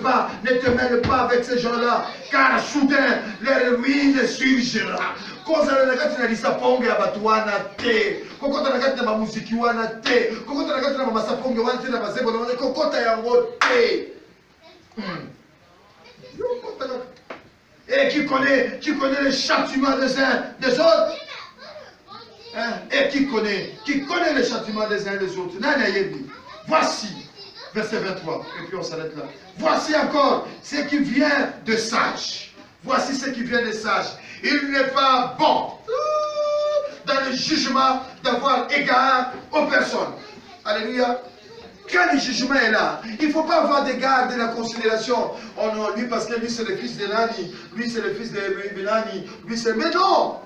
pas avec ces gens-là, car soudain, leur ruine surgira. Koza na kati na lisaponge ya batu wana te. Kokota na kati na mamuziki wana te. Kokota na kati na mamasaponge wana te na mazebo na wana. Kokota yango te. Et qui connaît les châtiments des uns des autres. Hein? Et qui connaît les châtiments des uns des autres. Voici, verset 23, et puis on s'arrête là. Voici encore ce qui vient de sage. Voici ce qui vient de sage. Il n'est pas bon dans le jugement d'avoir égard aux personnes. Alléluia. Quand le jugement est là, il ne faut pas avoir d'égard de la considération. Oh non, lui parce que lui c'est le fils de Nani, lui c'est le fils de Nani, lui c'est... Mais non!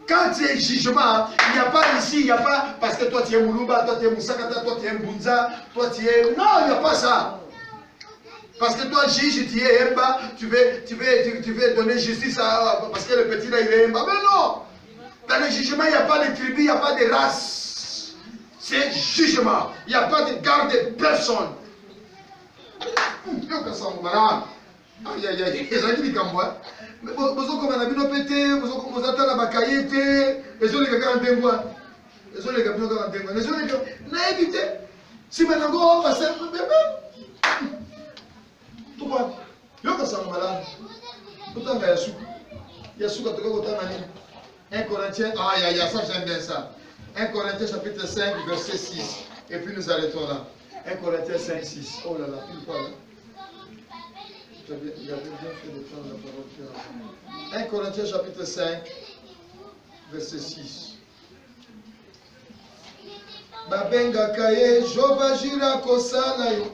Quand il y a jugement, il n'y a pas ici, il n'y a pas parce que toi tu es Moulouba, toi tu es Moussakata, toi tu es Mbunza, toi tu es... Non, il n'y a pas ça. Parce que toi, juge, tu es Mba, tu veux donner justice à... Parce que le petit là, il est Mba. Mais non! Dans le jugement, il n'y a pas de tribu, il n'y a pas de race. C'est jugement. Il n'y a pas de garde de personne. Aïe, aïe, aïe. Les gens qui disent comme moi. Mais vous avez comme un abino pété, vous avez la bacaïté, les gens qui ont des bois. Les gens qui ont des bois. Les gens qui ont évité. Si maintenant on va passer, tout le monde. Yo ka sang malade. Autant il y a sous. Il y a sous quand tu vas 1 Corinthiens, ça j'aime bien ça. 1 Corinthiens chapitre 5 verset 6. Et puis nous arrêtons là. 1 Corinthiens 5, 6. Oh là là, une fois là. Il avait bien fait de prendre la parole. 1 Corinthiens chapitre 5 verset 6. Babenga kaye Jova jira kosala yo.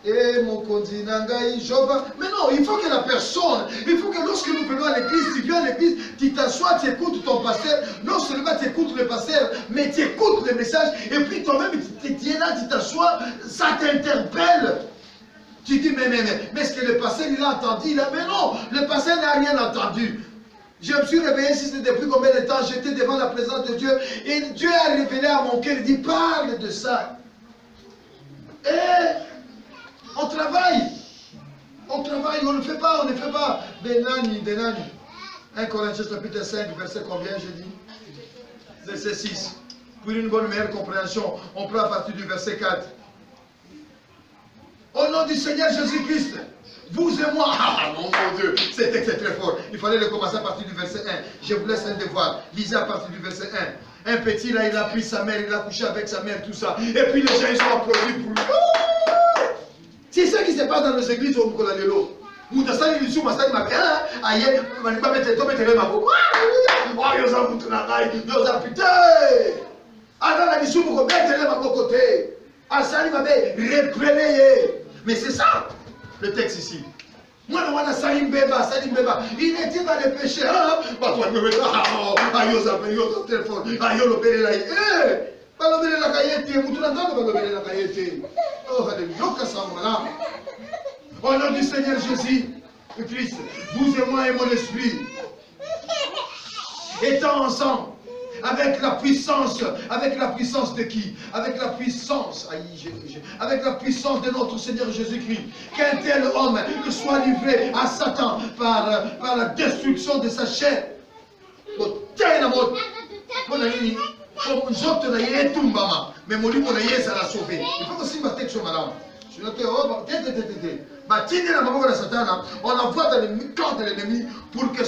Et mon continengai Jova. Mais non, il faut que la personne, il faut que lorsque nous venons à l'église, tu viens à l'église, tu t'assois, tu écoutes ton pasteur. Non seulement tu écoutes le pasteur, mais tu écoutes le message. Et puis toi-même, tu es là, tu t'assois, ça t'interpelle. Tu dis, mais est-ce que le pasteur il a entendu là? Mais non, le pasteur n'a rien entendu. Je me suis réveillé ici depuis combien de temps? J'étais devant la présence de Dieu. Et Dieu a révélé à mon cœur, il dit, parle de ça. Et on travaille. On travaille, on ne fait pas, on ne fait pas. Benani. 1 Corinthiens chapitre 5, verset combien j'ai dit? Verset 6. Pour une bonne meilleure compréhension, on prend à partir du verset 4. Au nom du Seigneur Jésus-Christ, vous et moi, mon Dieu, c'est très fort. Il fallait le commencer à partir du verset 1. Je vous laisse un devoir. Lisez à partir du verset 1. Un petit là, il a pris sa mère, il a couché avec sa mère, tout ça. Et puis les gens, ils ont applaudi pour lui. C'est ça qui se passe dans nos églises au Mkolalelo. Moutasani Lissou, Masani Mabéa, aïe, Manipa Meteto, Metere Mabou. Oh, Yosa Moutunanaï, Yosa putain. Adam la Lissou, Moko, Metere Mabou côté. Asani Mabé, reprenez. Mais c'est ça, le texte ici. Moi, je suis Salim Beba. Il était dans les péchés. Au nom du Seigneur Jésus-Christ, vous et moi et mon esprit, étant ensemble, avec la puissance de qui? Avec la puissance de notre Seigneur Jésus-Christ. Qu'un tel homme soit livré à Satan par la destruction de sa chair. Mais mon livre ça l'a sauvé. Il faut aussi ma tête sur madame. On l'envoie dans le camp de l'ennemi pour que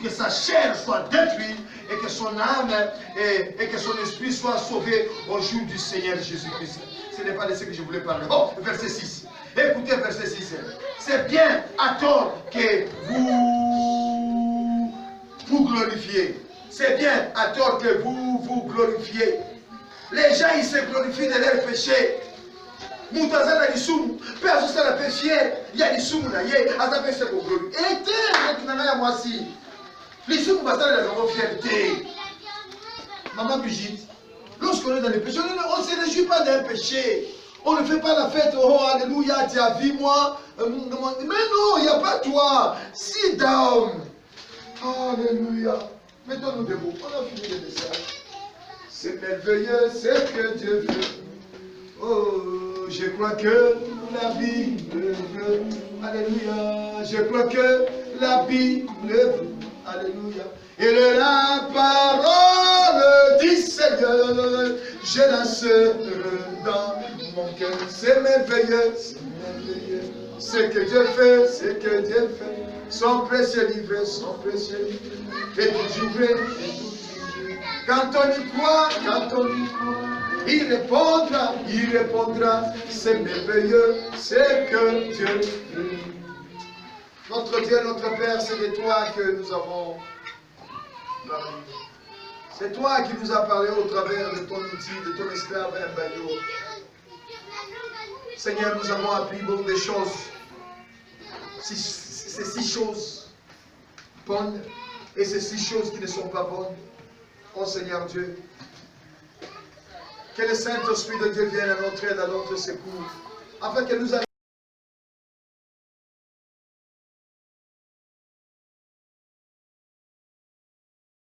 sa chair soit détruite et que son âme et que son esprit soit sauvé au jour du Seigneur Jésus-Christ. Ce n'est pas de ce que je voulais parler. Oh, verset 6. Écoutez verset 6. C'est bien à tort que vous glorifiez. C'est bien à tort que vous glorifiez. Les gens, ils se glorifient de leurs péchés. Moutazana Lissoum, Père Justin la paix fier, il y a Lissoum là, il y a Azapé c'est pour glorifier. Et t'es, Nana moi si. Lissoum Bastard la grande fierté. Maman Brigitte, lorsqu'on est dans les péchés, on ne se réjouit pas d'un péché. On ne fait pas la fête, oh alléluia, tu as vu moi. Mais non, il n'y a pas toi. Sit down. Alléluia. Mettons-nous debout. On a fini le message. C'est merveilleux ce que Dieu fait. Oh, je crois que la Bible veut. Alléluia. Je crois que la Bible veut. Alléluia. Et la parole du Seigneur, je la serai dans mon cœur. C'est merveilleux, c'est merveilleux. Ce que Dieu fait, ce que Dieu fait. Son précieux livre, son précieux livre. Et toujours vrai, et toujours vrai. Quand on y croit, il répondra, c'est merveilleux, c'est que Dieu fait. Notre Dieu, notre Père, c'est de toi que nous avons parlé. C'est toi qui nous as parlé au travers de ton outil, de ton esclave Mbayo. Seigneur, nous avons appris beaucoup de choses. C'est 6 choses bonnes et c'est 6 choses qui ne sont pas bonnes. Oh Seigneur Dieu, que le Saint-Esprit de Dieu vienne à notre aide, à notre secours, afin que nous